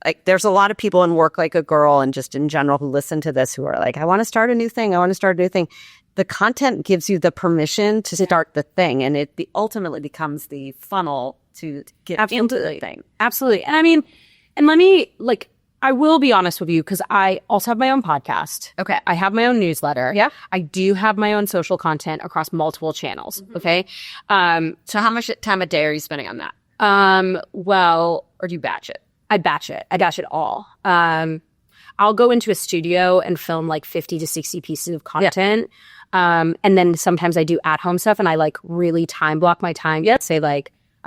Like, there's a lot of people in Work Like a Girl and just in general who listen to this who are like, I want to start a new thing. The content gives you the permission to start the thing, and it ultimately becomes the funnel to get into the thing. Absolutely. And I mean, and let me, I will be honest with you, because I also have my own podcast. Okay. I have my own newsletter. Yeah. I do have my own social content across multiple channels. Mm-hmm. Okay. So how much time a day are you spending on that? Or do you batch it? I batch it. I batch it all. I'll go into a studio and film 50 to 60 pieces of content. Yeah. And then sometimes I do at-home stuff, and I really time block my time. Yeah. Say I'm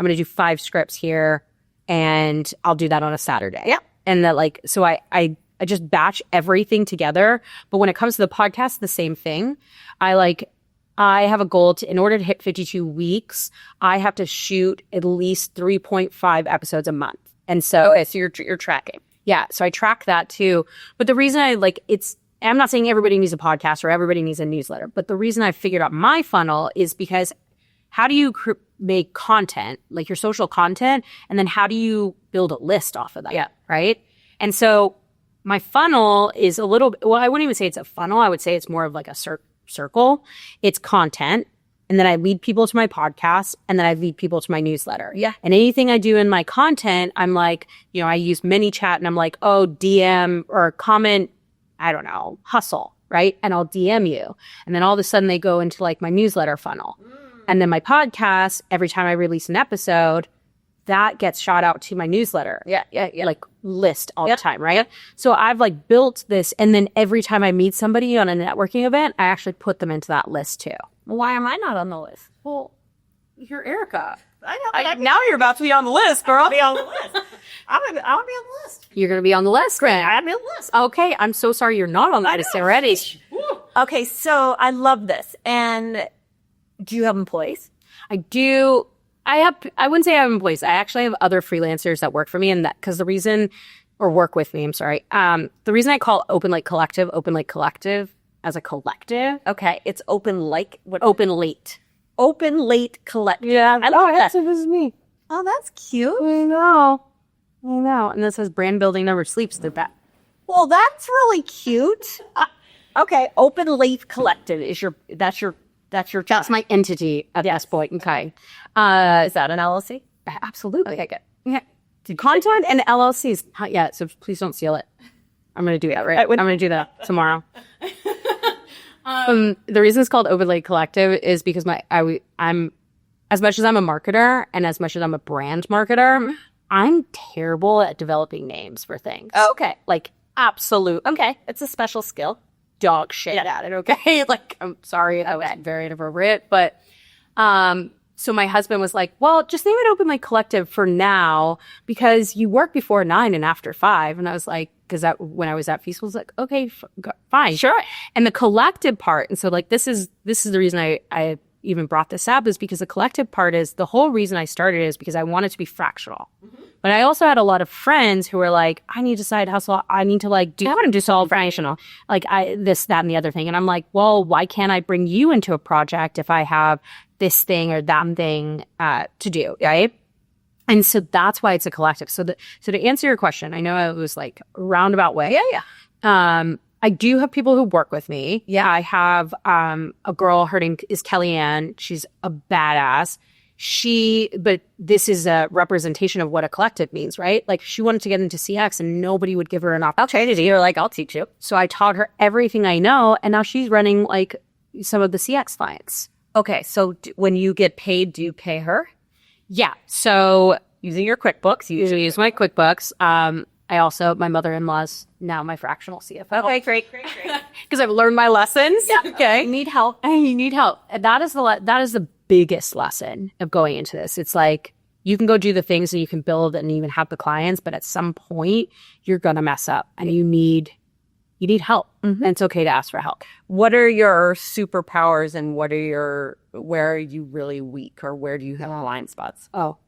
going to do 5 scripts here, and I'll do that on a Saturday. Yeah. And that so I just batch everything together. But when it comes to the podcast, the same thing. I have a goal in order to hit 52 weeks, I have to shoot at least 3.5 episodes a month. And so, okay, so you're tracking. Yeah. So I track that too. But the reason I'm not saying everybody needs a podcast or everybody needs a newsletter, but the reason I figured out my funnel is because how do you make content, your social content, and then how do you build a list off of that? Yeah. Right. And so my funnel is I wouldn't even say it's a funnel. I would say it's more of a circle. It's content. And then I lead people to my podcast, and then I lead people to my newsletter. Yeah. And anything I do in my content, I'm I use ManyChat, and I'm DM or comment, I don't know, hustle, right? And I'll DM you. And then all of a sudden they go into my newsletter funnel. And then my podcast, every time I release an episode, that gets shot out to my newsletter. Yeah. List all the time, right? So I've built this, and then every time I meet somebody on a networking event, I actually put them into that list too. Why am I not on the list? Well, you're Erika. I know. Now you're about to be on the list, girl. I'll be on the list. I want to be on the list. You're going to be on the list, Grant. I'm on the list. Okay, I'm so sorry you're not on the list already. Okay, so I love this. And do you have employees? I do. I wouldn't say I have employees. I actually have other freelancers that work for me, and that because work with me. I'm sorry. The reason I call Open Late Collective as a collective. Okay, it's Open Late Collective. Yeah. I love that. So this is me. Oh, that's cute. I know. And this says brand building never sleeps. They're back. Well, that's really cute. Okay, Open Late Collective is that's your That's my entity at this point. Okay. Is that an LLC? Absolutely. Okay, good. Yeah. Content and LLCs. Not yet, so please don't steal it. I'm going to do that, right? I'm going to do that tomorrow. The reason it's called Overlay Collective is because I'm as much as I'm a marketer and as much as I'm a brand marketer, I'm terrible at developing names for things. Oh, okay. Absolute. Okay. It's a special skill. Dog shit at it, okay? I'm sorry, that was very inappropriate. But so my husband was like, well, just name it Open Late Collective for now because you work before 9 and after 5. And I was like, because when I was at Feast, I was like, okay, fine. Sure. And the collective part, and so this is the reason I even brought this up is because the collective part is the whole reason I started is because I wanted to be fractional. Mm-hmm. But I also had a lot of friends who were like, I need to side hustle. I need to I want to do solve fractional. This, that, and the other thing. And I'm like, well, why can't I bring you into a project if I have this thing or that thing to do, right? And so that's why it's a collective. So to answer your question, I know it was a roundabout way. Yeah. I do have people who work with me. Yeah. I have a girl, her name is Kellyanne. She's a badass. But this is a representation of what a collective means, right? She wanted to get into CX and nobody would give her an opportunity. You're like, I'll teach you. So I taught her everything I know. And now she's running some of the CX clients. Okay. So when you get paid, do you pay her? Yeah. So using your QuickBooks, you usually use my QuickBooks. I also, my mother-in-law's now my fractional CFO. Okay, great. Because I've learned my lessons. Yeah. Okay. You need help. You need help. And that is the biggest lesson of going into this. It's You can go do the things and you can build and even have the clients, but at some point you're going to mess up and you need help. And it's okay to ask for help. What are your superpowers and where are you really weak, or where do you have blind spots? Oh,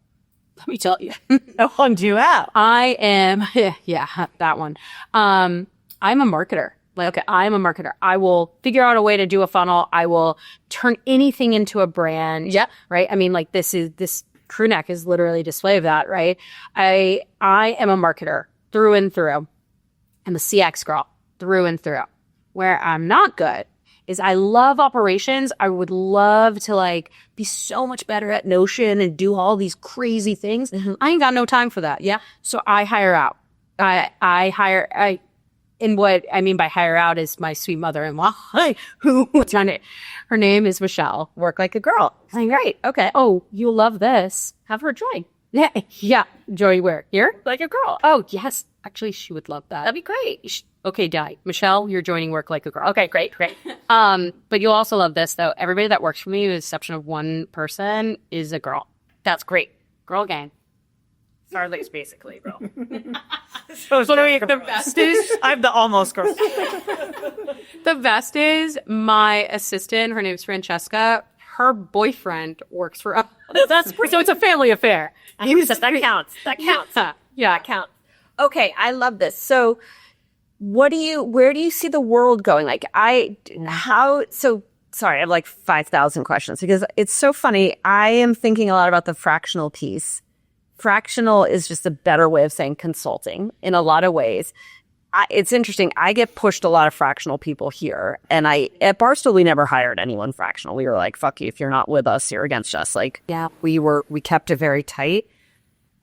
let me tell you. What one do you have? I am, yeah, that one. I'm a marketer. I'm a marketer. I will figure out a way to do a funnel. I will turn anything into a brand. Yeah. Right. I mean, like this crew neck is literally a display of that. Right. I am a marketer through and through. I'm a CX girl through and through. Where I'm not good is I love operations. I would love to like be so much better at Notion and do all these crazy things. I ain't got no time for that. Yeah. So I hire out. And what I mean by hire out is my sweet mother-in-law, her name is Michelle. Work like a girl. I'm great. Okay. Oh, you'll love this. Have her join. Yeah. Yeah. Join where? Here? Like a girl. Oh, yes. Actually, she would love that. That'd be great. Okay, Di. Michelle, you're joining Work Like a Girl. Okay, great. But you'll also love this, though. Everybody that works for me, with the exception of one person, is a girl. That's great. Girl gang. Starlight's basically girl. So the best is I'm the almost girl. the best is my assistant. Her name's Francesca. Her boyfriend works for us. That's great. So it's a family affair. That counts. That counts. Yeah, That counts. Okay, I love this. So where do you see the world going? Like sorry, I have like 5,000 questions because it's so funny. I am thinking a lot about the fractional piece. Fractional is just a better way of saying consulting in a lot of ways. It's interesting. I get pushed a lot of fractional people here. And at Barstool, we never hired anyone fractional. We were like, fuck you. If you're not with us, you're against us. Like, yeah, we kept it very tight.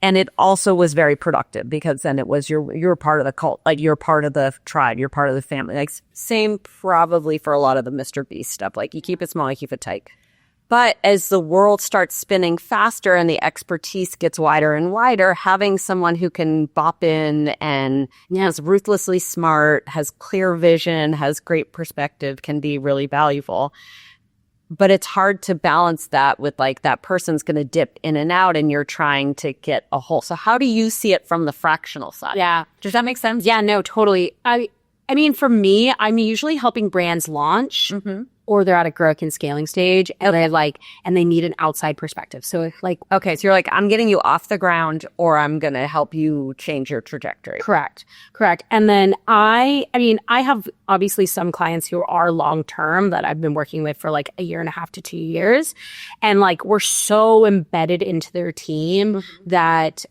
And it also was very productive because then it was you're part of the cult. Like, you're part of the tribe. You're part of the family. Like, same probably for a lot of the Mr. Beast stuff. Like, you keep it small, you keep it tight. But as the world starts spinning faster and the expertise gets wider and wider, having someone who can bop in and is ruthlessly smart, has clear vision, has great perspective can be really valuable. But it's hard to balance that with like that person's going to dip in and out and you're trying to get a whole. So how do you see it from the fractional side? Yeah. Does that make sense? Yeah, no, totally. I mean, for me, I'm usually helping brands launch or they're at a growth and scaling stage and they need an outside perspective. So okay, so you're like, I'm getting you off the ground or I'm going to help you change your trajectory. Correct. And then I have obviously some clients who are long-term that I've been working with for like a year and a half to 2 years. And like, we're so embedded into their team that,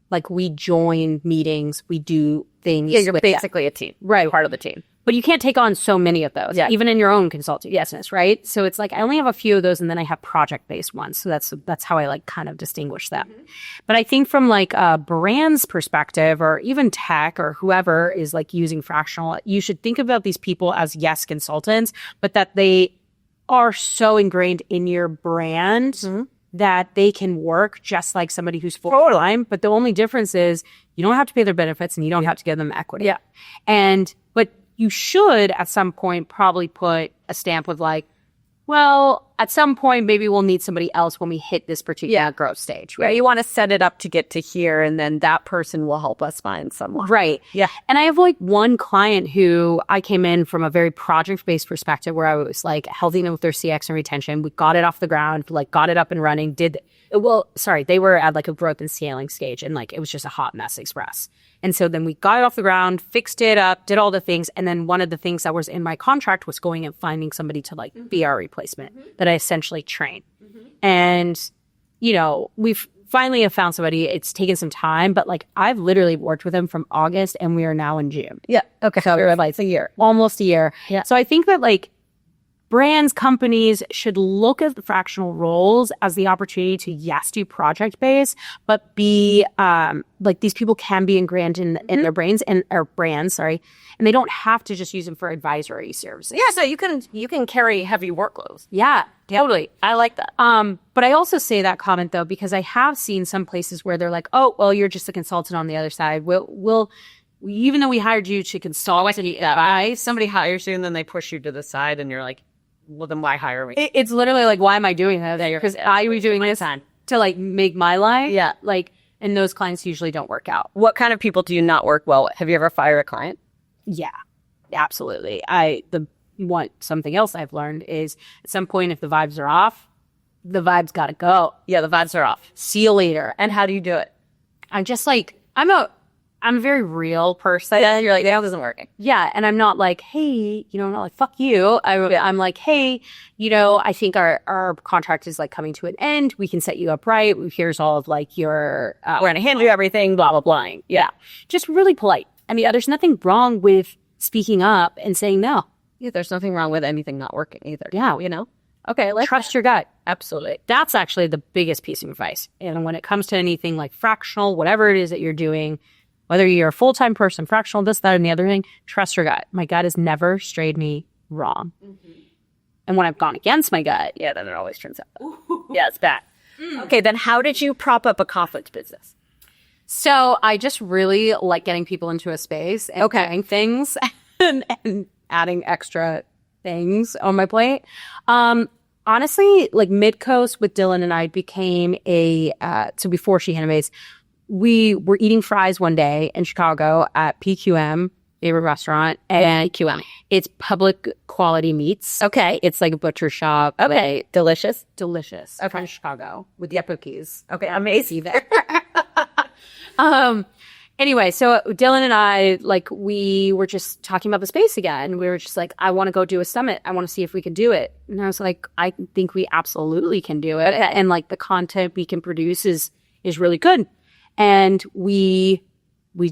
like we join meetings, we do things. Yeah, you're basically a team. Right. Part of the team. But you can't take on so many of those, even in your own consulting business, right? So it's like I only have a few of those and then I have project-based ones. So that's how I like kind of distinguish them. But I think from like a brand's perspective or even tech or whoever is like using fractional, you should think about these people as consultants, but that they are so ingrained in your brand that they can work just like somebody who's full-time. But the only difference is you don't have to pay their benefits and you don't have to give them equity. Yeah. But you should at some point probably put a stamp with like, well, at some point maybe we'll need somebody else when we hit this particular growth stage. Right? You want to set it up to get to here and then that person will help us find someone. Right. Yeah. And I have like one client who I came in from a very project-based perspective where I was like helping them with their CX and retention. We got it off the ground, like got it up and running, they were at like a growth and scaling stage and like it was just a hot mess express. And so then we got it off the ground, fixed it up, did all the things. And then one of the things that was in my contract was going and finding somebody to like be our replacement that I essentially train. And, we've finally have found somebody. It's taken some time, but like I've literally worked with them from August and we are now in June. Yeah. Okay. So it's a year, almost a year. Yeah. So I think that like brands, companies should look at the fractional roles as the opportunity to, do project-based, but be like these people can be ingrained in their brains or brands, and they don't have to just use them for advisory services. Yeah, so you can carry heavy workloads. Yeah, totally. I like that. But I also say that comment though because I have seen some places where they're like, oh, well, you're just a consultant on the other side. We'll even though we hired you to consult, somebody hires you and then they push you to the side and you're like, well, then why hire me? It's literally like, why am I doing that? Because I was doing this. to like make my life. Yeah. Like, and those clients usually don't work out. What kind of people do you not work well with? Have you ever fired a client? Yeah, absolutely. Something else I've learned is at some point, if the vibes are off, the vibes got to go. Yeah, the vibes are off. See you later. And how do you do it? I'm just like, I'm a very real person. Yeah, you're like, that isn't working. Yeah. And I'm not like, hey, I'm not like, fuck you. I'm like, hey, I think our contract is like coming to an end. We can set you up right. Here's all of like your, we're going to handle you everything, blah, blah, blah. Yeah. Just really polite. I mean, there's nothing wrong with speaking up and saying no. Yeah, there's nothing wrong with anything not working either. Yeah. Okay, Trust your gut. Absolutely. That's actually the biggest piece of advice. And when it comes to anything like fractional, whatever it is that you're doing, whether you're a full-time person, fractional, this, that, and the other thing, trust your gut. My gut has never strayed me wrong. Mm-hmm. And when I've gone against my gut, yeah, then it always turns out. Yeah, it's bad. Okay, then how did you prop up a conflict business? So I just really like getting people into a space and doing things and adding extra things on my plate. Honestly, like Midcoast with Dylan and I became so before She Innovates, we were eating fries one day in Chicago at PQM, favorite restaurant. And PQM. It's public quality meats. Okay. It's like a butcher shop. Okay. Delicious. Delicious. Okay. From Chicago with the cookies. Okay. Amazing. There. Anyway, so Dylan and I, like, we were just talking about the space again. We were just like, I want to go do a summit. I want to see if we can do it. And I was like, I think we absolutely can do it. And like the content we can produce is really good. And we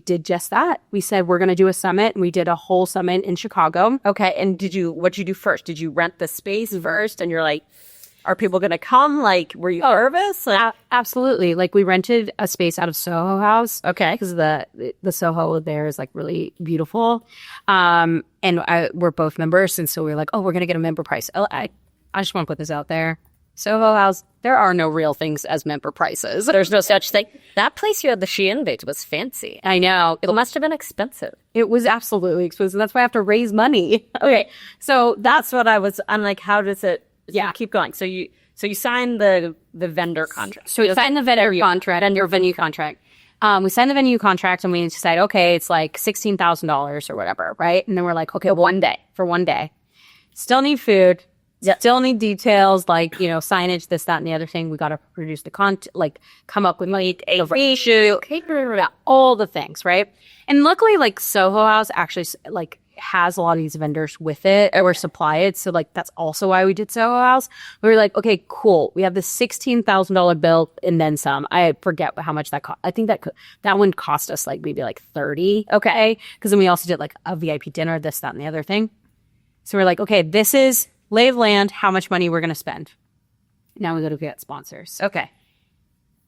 did just that. We said, we're going to do a summit, and we did a whole summit in Chicago. Okay. And what'd you do first? Did you rent the space first? And you're like, are people going to come? Like, were you nervous? Absolutely. Like, we rented a space out of Soho House. Okay. Because the Soho there is like really beautiful. And we're both members. And so we were like, oh, we're going to get a member price. I just want to put this out there. Soho House, there are no real things as member prices. There's no such thing. That place you had, the She Innovates, was fancy. I know. It must have been expensive. It was absolutely expensive. That's why I have to raise money. Okay. So that's what I'm like, how does it... Yeah, keep going. So you signed the vendor contract. So we signed the vendor contract and your venue contract. We signed the venue contract and we decided, okay, it's like $16,000 or whatever, right? And then we're like, okay, for one day. Still need food. Yep. Still need details like, signage, this, that, and the other thing. We got to produce the content, like come up with a ratio, all the things, right? And luckily, like Soho House actually like has a lot of these vendors with it or supply it. So like that's also why we did Soho House. We were like, okay, cool. We have this $16,000 bill and then some. I forget how much that cost. I think that one cost us like maybe like 30. Okay. Because then we also did like a VIP dinner, this, that, and the other thing. So we're like, okay, this is lay of land, how much money we're going to spend. Now we got to get sponsors. Okay.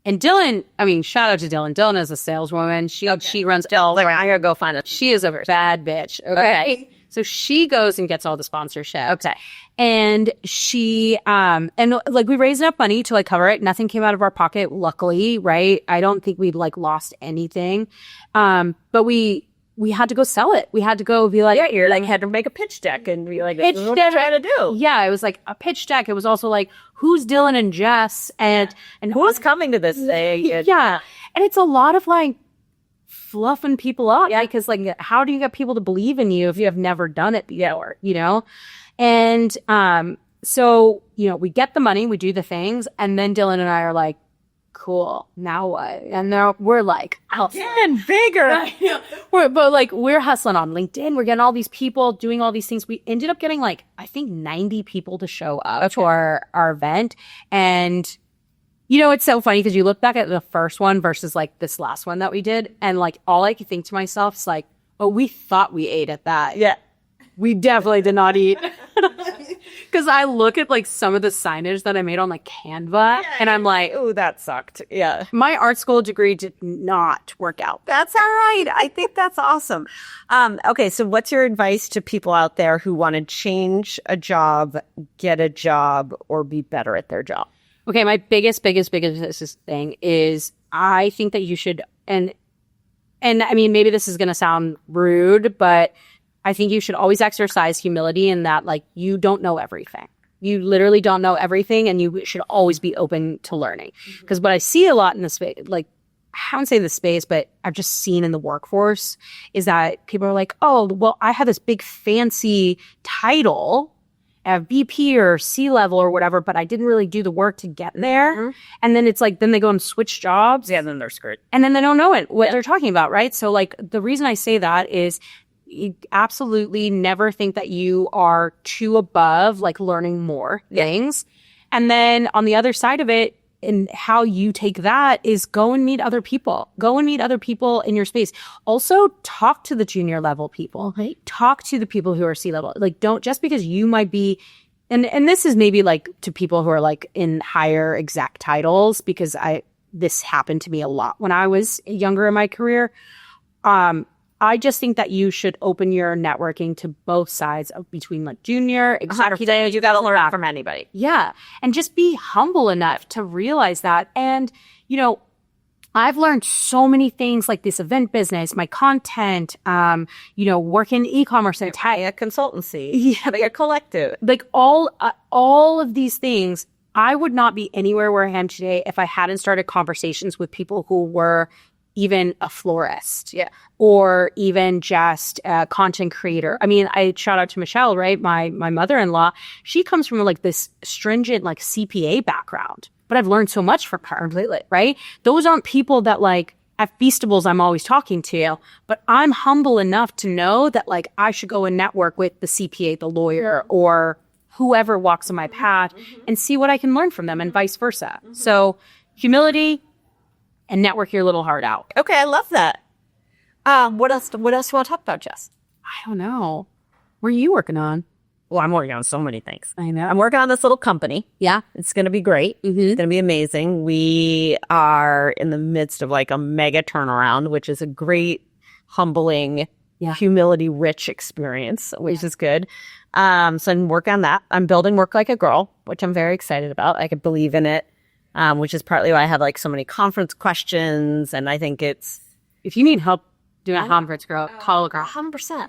And Dylan, shout out to Dylan. Dylan is a saleswoman. She runs. I'm gonna go find it. She is a bad bitch. Okay. So she goes and gets all the sponsorship. Okay. And she, and like we raised enough money to like cover it. Nothing came out of our pocket, luckily, right? I don't think we'd like lost anything. But we had to go sell it. We had to go be like, yeah, you're like, had to make a pitch deck and be like, this is what I'm trying to do. Yeah, it was like a pitch deck. It was also like, who's Dylan and Jess and who's coming to this thing? Yeah. And it's a lot of like fluffing people up. Yeah. Because like, how do you get people to believe in you if you have never done it before, And so, we get the money, we do the things, and then Dylan and I are like, cool, now what? And now we're like, again, bigger. We're hustling on LinkedIn. We're getting all these people doing all these things. We ended up getting like, I think 90 people to show up to our event. And, it's so funny because you look back at the first one versus like this last one that we did. And like, all I could think to myself is like, oh, we thought we ate at that. Yeah. We definitely did not eat. Because I look at like some of the signage that I made on like Canva and I'm like, oh, that sucked. Yeah. My art school degree did not work out. That's all right. I think that's awesome. Okay. So what's your advice to people out there who want to change a job, get a job, or be better at their job? Okay. My biggest thing is I think that you should, and maybe this is going to sound rude, but I think you should always exercise humility in that, like, you don't know everything. You literally don't know everything, and you should always be open to learning. Because what I see a lot in the space, like, I don't say the space, but I've just seen in the workforce is that people are like, oh, well, I have this big fancy title at VP or C level or whatever, but I didn't really do the work to get there. And then it's like, then they go and switch jobs. Yeah, then they're screwed. And then they don't know what they're talking about, right? So like the reason I say that is you absolutely never think that you are too above like learning more things. And then on the other side of it, and how you take that is go and meet other people. Go and meet other people in your space. Also, talk to the junior level people. Right? Talk to the people who are C-level. Like, don't, just because you might be, and this is maybe like to people who are like in higher exec titles, because this happened to me a lot when I was younger in my career. I just think that you should open your networking to both sides of between like junior, executive. You got to learn from anybody. Yeah. And just be humble enough to realize that. And, you know, I've learned so many things like this event business, my content, you know, work in e-commerce and A consultancy. Yeah. Like a collective. Like all of these things. I would not be anywhere where I am today if I hadn't started conversations with people who were even a florist, or even just a content creator. I mean, I shout out to Michelle, right? My mother-in-law, she comes from like this stringent like CPA background, but I've learned so much from her completely, right? Those aren't people that like at Feastables I'm always talking to, but I'm humble enough to know that like I should go and network with the CPA, the lawyer, or whoever walks on my path and see what I can learn from them and vice versa. So humility, and network your little heart out. Okay, I love that. What else do you want to talk about, Jess? I don't know. What are you working on? Well, I'm working on so many things. I know. I'm working on this little company. Yeah. It's going to be great. It's going to be amazing. We are in the midst of like a mega turnaround, which is a great, humbling, humility-rich experience, which is good. So I'm working on that. I'm building Work Like a Girl, which I'm very excited about. I could believe in it. Which is partly why I have like so many conference questions. And I think it's, if you need help doing a conference, girl, call a girl. 100%.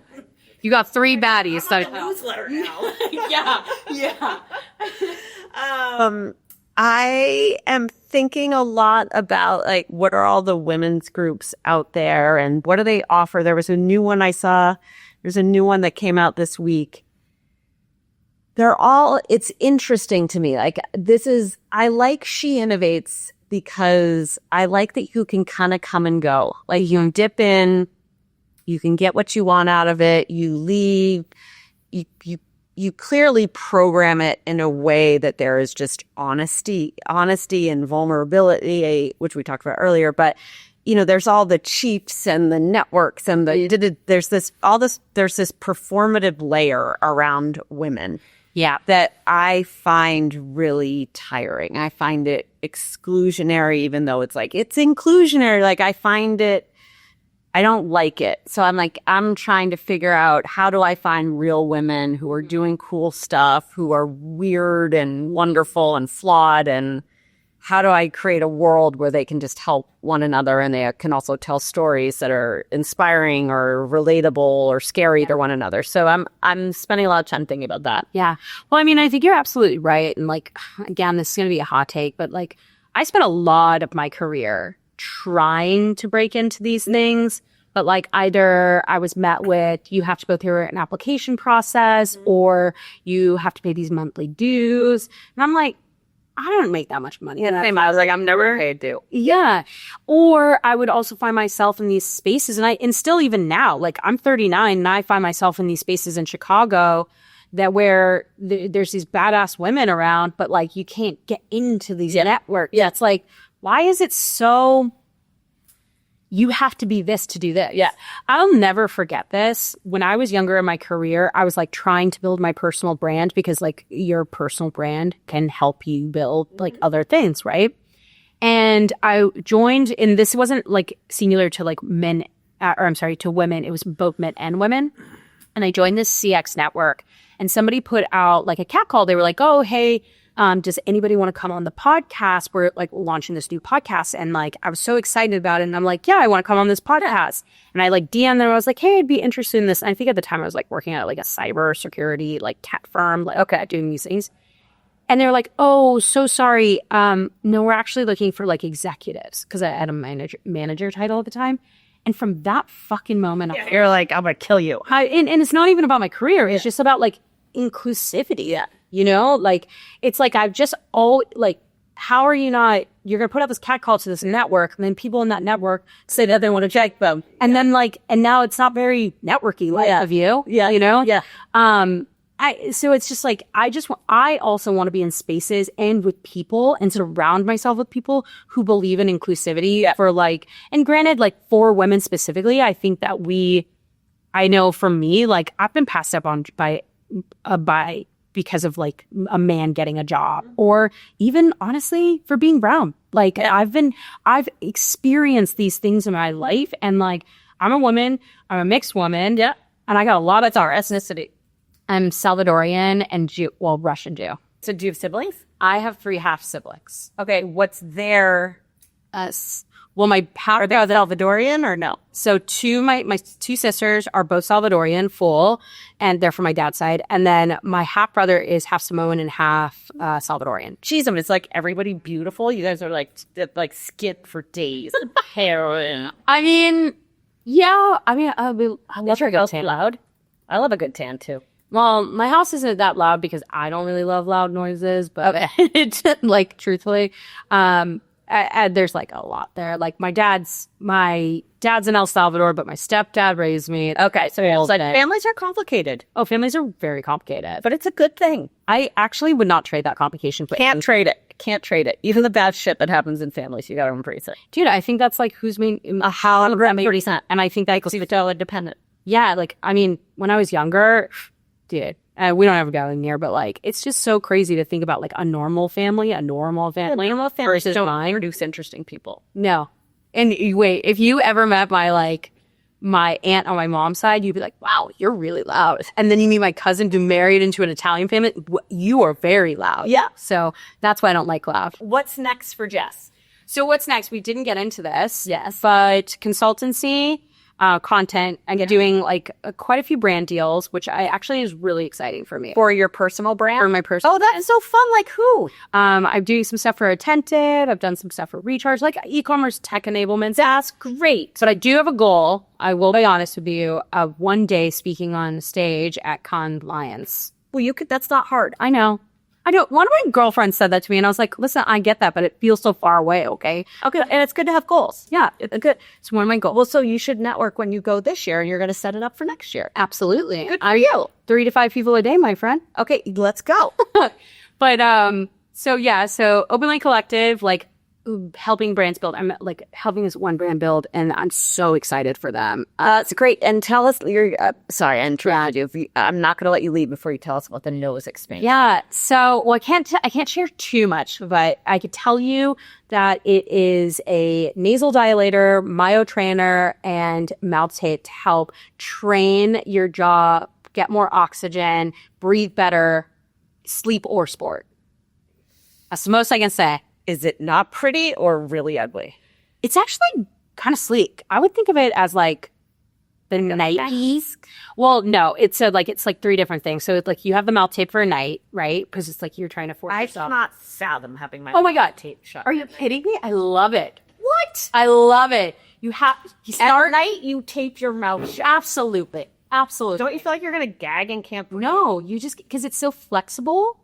You got 3 baddies. So Newsletter now. yeah. I am thinking a lot about like, what are all the women's groups out there and what do they offer? There was a new one I saw. There's a new one that came out this week. It's interesting to me. Like I like She Innovates because I like that you can kind of come and go. Like you can dip in, you can get what you want out of it, you leave, you clearly program it in a way that there is just honesty and vulnerability, which we talked about earlier. But you know, there's all the chiefs and the networks and there's this performative layer around women. yeah. That I find really tiring. I find it exclusionary, even though it's like, it's inclusionary. Like, I don't like it. So I'm trying to figure out, how do I find real women who are doing cool stuff, who are weird and wonderful and flawed, and how do I create a world where they can just help one another and they can also tell stories that are inspiring or relatable or scary to one another. So I'm spending a lot of time thinking about that. Yeah. Well, I mean, I think you're absolutely right. And like, again, this is going to be a hot take, but like, I spent a lot of my career trying to break into these things, but like either I was met with, you have to go through an application process or you have to pay these monthly dues. And I'm like, I don't make that much money. Yeah, same. I was like, I'm never paid to. Yeah. Or I would also find myself in these spaces, and still even now, like I'm 39 and I find myself in these spaces in Chicago that where there's these badass women around, but like you can't get into these networks. Yeah. It's like, why is it so, you have to be this to do this? Yeah. I'll never forget this. When I was younger in my career, I was like trying to build my personal brand because like your personal brand can help you build like other things, right? And I joined, and this wasn't like singular to like men, to women. It was both men and women. And I joined this CX network, and somebody put out like a cat call. They were like, oh, hey, does anybody want to come on the podcast? We're like launching this new podcast. And like, I was so excited about it. And I'm like, yeah, I want to come on this podcast. And I like DM'd them. I was like, hey, I'd be interested in this. And I think at the time I was like working at like a cyber security, like tech firm, like, okay, doing these things. And they're like, oh, so sorry. No, we're actually looking for like executives because I had a manager title at the time. And from that fucking moment, You're like, I'm going to kill you. and it's not even about my career. It's just about like inclusivity. Yeah. You know, like it's like I've just how are you not, you're going to put out this cat call to this network and then people in that network say that they want to check them. And then and now it's not very networky of you. Yeah. You know? Yeah. So it's just like, I also want to be in spaces and with people and surround myself with people who believe in inclusivity for like, and granted, like for women specifically, I think that I know for me, like I've been passed up on by because of like a man getting a job or even honestly for being brown. Like I've experienced these things in my life and like, I'm a woman, I'm a mixed woman. Yeah. And I got a lot of Our ethnicity. I'm Salvadorian and Russian Jew. So do you have siblings? I have 3 half siblings. Okay. What's their... Well, my Are they Salvadorian or no? So my 2 sisters are both Salvadorian, full, and they're from my dad's side. And then my half brother is half Samoan and half Salvadorian. Jeez, I mean, it's like everybody beautiful. You guys are like skit for days. Heroin. I mean, yeah. I mean, I love a good tan. Loud. I love a good tan too. Well, my house isn't that loud because I don't really love loud noises. But like, truthfully, there's like a lot there. Like my dad's in El Salvador, but my stepdad raised me. Okay, so it's like families are complicated. Oh, families are very complicated. But it's a good thing. I actually would not trade that complication for Can't trade it. Even the bad shit that happens in families, you got to embrace it. Dude, I think that's like who's main 130%. and I think that See dollar dependent. yeah, like I mean, when I was younger, dude, we don't have a going here, but like it's just so crazy to think about like a normal family Families versus don't mine. produce interesting people. No, and wait, if you ever met my aunt on my mom's side, you'd be like, wow, you're really loud. And then you meet my cousin who married into an Italian family. You are very loud. Yeah. So that's why I don't like loud. What's next for Jess? So what's next? We didn't get into this. Yes. But consultancy, content, and doing like quite a few brand deals, which I actually is really exciting for me. For your personal brand? For my personal Oh, that's so fun. Like who? I'm doing some stuff for Attentive. I've done some stuff for Recharge, like e-commerce tech enablement. That's great. But I do have a goal. I will be honest with you, of one day speaking on stage at Cannes Lions. Well, that's not hard. I know. One of my girlfriends said that to me, and I was like, listen, I get that, but it feels so far away, okay? Okay, and it's good to have goals. Yeah, it's good. It's one of my goals. Well, so you should network when you go this year, and you're going to set it up for next year. Absolutely. Good for you. 3 to 5 people a day, my friend. Okay, let's go. But so Open Lane Collective, like helping brands build. I'm like helping this one brand build, and I'm so excited for them. It's great. And tell us sorry, I interrupted you. I'm not going to let you leave before you tell us about the nose expansion. Yeah. So, well, I can't share too much, but I could tell you that it is a nasal dilator, myotrainer, and mouth tape to help train your jaw, get more oxygen, breathe better, sleep or sport. That's the most I can say. Is it not pretty or really ugly? It's actually kind of sleek. I would think of it as like the night. Well, no, it's like 3 different things. So it's like you have the mouth tape for a night, right? Because it's like you're trying to force I yourself. cannot fathom having my Oh my God. tape shut. Are you kidding me? I love it. What? I love it. You At night, you tape your mouth shut. Absolutely. Don't you feel like you're going to gag and can't breathe? No, you just, because it's so flexible.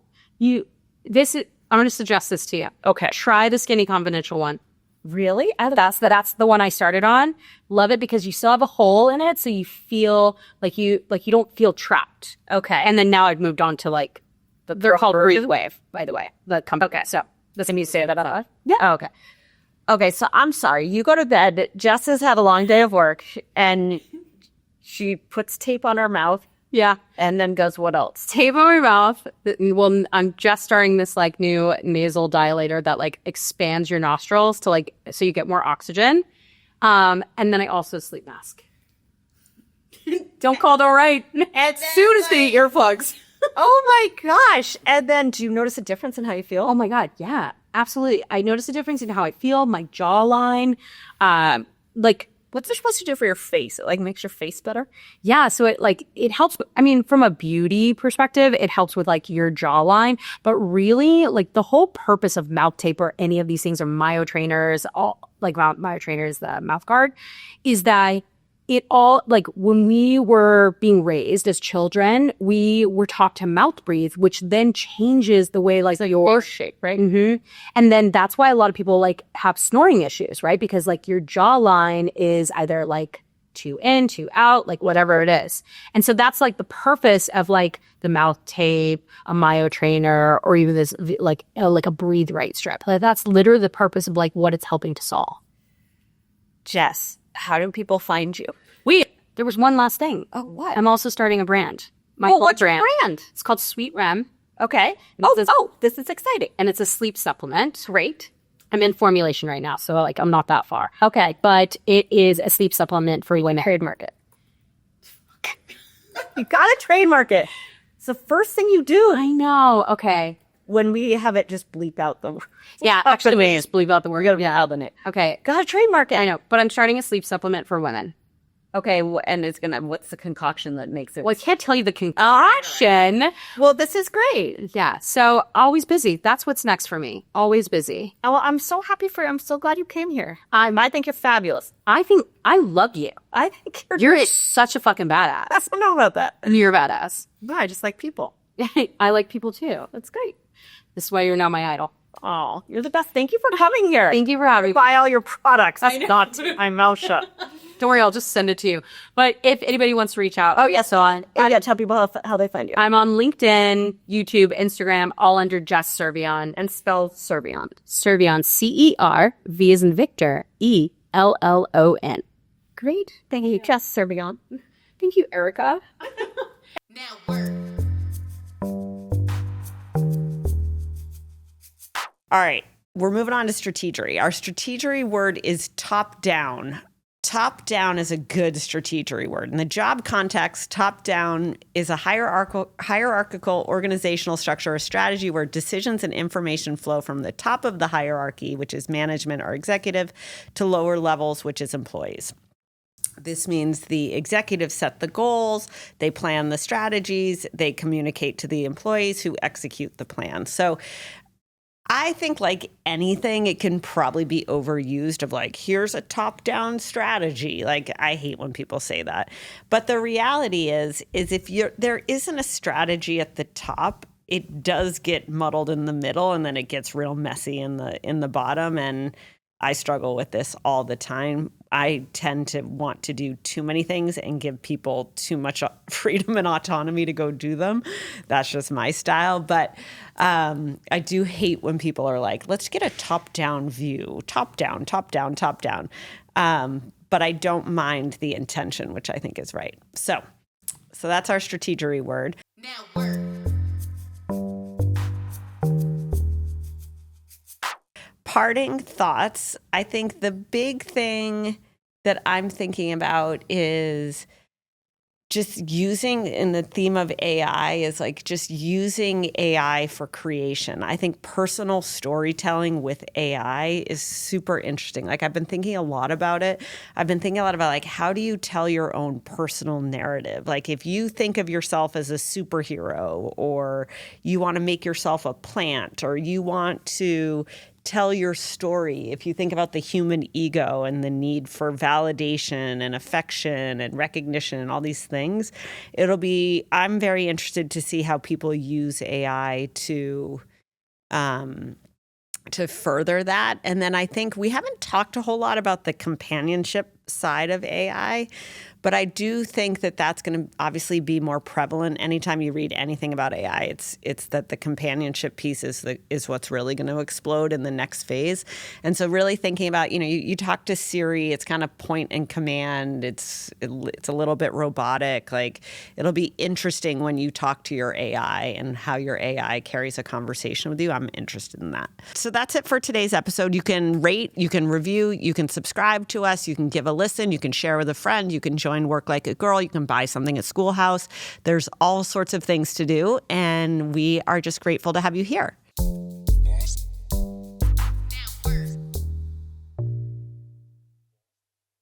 I'm going to suggest this to you. Okay. Try the Skinny Confidential one. Really? That's the one I started on. Love it because you still have a hole in it, so you feel like you don't feel trapped. Okay. And then now I've moved on to like they're called Breathe Wave, by the way. The company. Okay. So can you say that out loud? Yeah. Oh, okay. Okay. So I'm sorry. You go to bed. Jess has had a long day of work, and she puts tape on her mouth. Yeah. And then goes, what else? Tape on my mouth. Well, I'm just starting this like new nasal dilator that like expands your nostrils to like, so you get more oxygen. And then I also sleep mask. Don't call though, right? As soon as they earplugs. Oh my gosh. And then do you notice a difference in how you feel? Oh my God. Yeah, absolutely. I notice a difference in how I feel, my jawline. Like What's it supposed to do for your face? It like makes your face better? Yeah, so it helps. I mean, from a beauty perspective, it helps with like your jawline. But really, like the whole purpose of mouth tape or any of these things, or myo trainers, all like myo trainers, the mouth guard, is that it all, like when we were being raised as children, we were taught to mouth breathe, which then changes the way like your shape, right? Mm-hmm. And then that's why a lot of people like have snoring issues, right? Because like your jawline is either like too in, too out, like whatever it is. And so that's like the purpose of like the mouth tape, a myo trainer, or even this like a breathe right strip. Like that's literally the purpose of like what it's helping to solve. Jess, how do people find you? There was one last thing. Oh, what? I'm also starting a brand. What's your brand? It's called Sweet Rem. Okay. This is exciting. And it's a sleep supplement. Great. I'm in formulation right now, so like I'm not that far. Okay. But it is a sleep supplement for women. Trademark it. You gotta trademark it. It's the first thing you do. I know. Okay. When we have it, just bleep out the word. Yeah, actually, we just bleep out the word. We're gonna be out in it. Okay. Gotta trademark it. I know, but I'm starting a sleep supplement for women. Okay, and what's the concoction that makes it? Well, I can't tell you the concoction. Well, this is great. Yeah, so always busy. That's what's next for me. Always busy. Oh, well, I'm so happy for you. I'm so glad you came here. I think you're fabulous. I think I love you. I think You're great. such a fucking badass. I don't know about that. You're a badass. No, I just like people. I like people too. That's great. This is why you're now my idol. Oh, you're the best. Thank you for coming here. Thank you for having me. Buy all your products. That's not my mouth shut. Don't worry, I'll just send it to you. But if anybody wants to reach out, Tell people how they find you. I'm on LinkedIn, YouTube, Instagram, all under Jess Cervellon. And spell Cervellon. Cervellon, CER, V as in Victor, ELLON. Great. Thank you, Jess Cervellon. Thank you, Erika. All right, we're moving on to strategery. Our strategery word is top down. Top down is a good strategery word. In the job context, top down is a hierarchical organizational structure or strategy where decisions and information flow from the top of the hierarchy, which is management or executive, to lower levels, which is employees. This means the executives set the goals, they plan the strategies, they communicate to the employees who execute the plan. So I think like anything, it can probably be overused of like, here's a top-down strategy. Like, I hate when people say that. But the reality is if there isn't a strategy at the top, it does get muddled in the middle and then it gets real messy in the bottom. And I struggle with this all the time. I tend to want to do too many things and give people too much freedom and autonomy to go do them. That's just my style. But I do hate when people are like, let's get a top-down view, top down. But I don't mind the intention, which I think is right. So that's our strategery word. Now word. Parting thoughts. I think the big thing that I'm thinking about is just using, in the theme of AI, is like just using AI for creation. I think personal storytelling with AI is super interesting. Like, I've been thinking a lot about it. I've been thinking a lot about like, how do you tell your own personal narrative? Like, if you think of yourself as a superhero, or you want to make yourself a plant, or you want to tell your story, if you think about the human ego and the need for validation and affection and recognition and all these things, I'm very interested to see how people use AI to further that. And then I think we haven't talked a whole lot about the companionship side of AI, but I do think that that's going to obviously be more prevalent. Anytime you read anything about AI, it's that the companionship piece is what's really going to explode in the next phase. And so really thinking about, you talk to Siri, it's kind of point and command. It's a little bit robotic. Like, it'll be interesting when you talk to your AI and how your AI carries a conversation with you. I'm interested in that. So that's it for today's episode. You can rate, you can review, you can subscribe to us, you can give a listen, you can share with a friend, you can join Work Like a Girl, you can buy something at Schoolhouse. There's all sorts of things to do, and we are just grateful to have you here.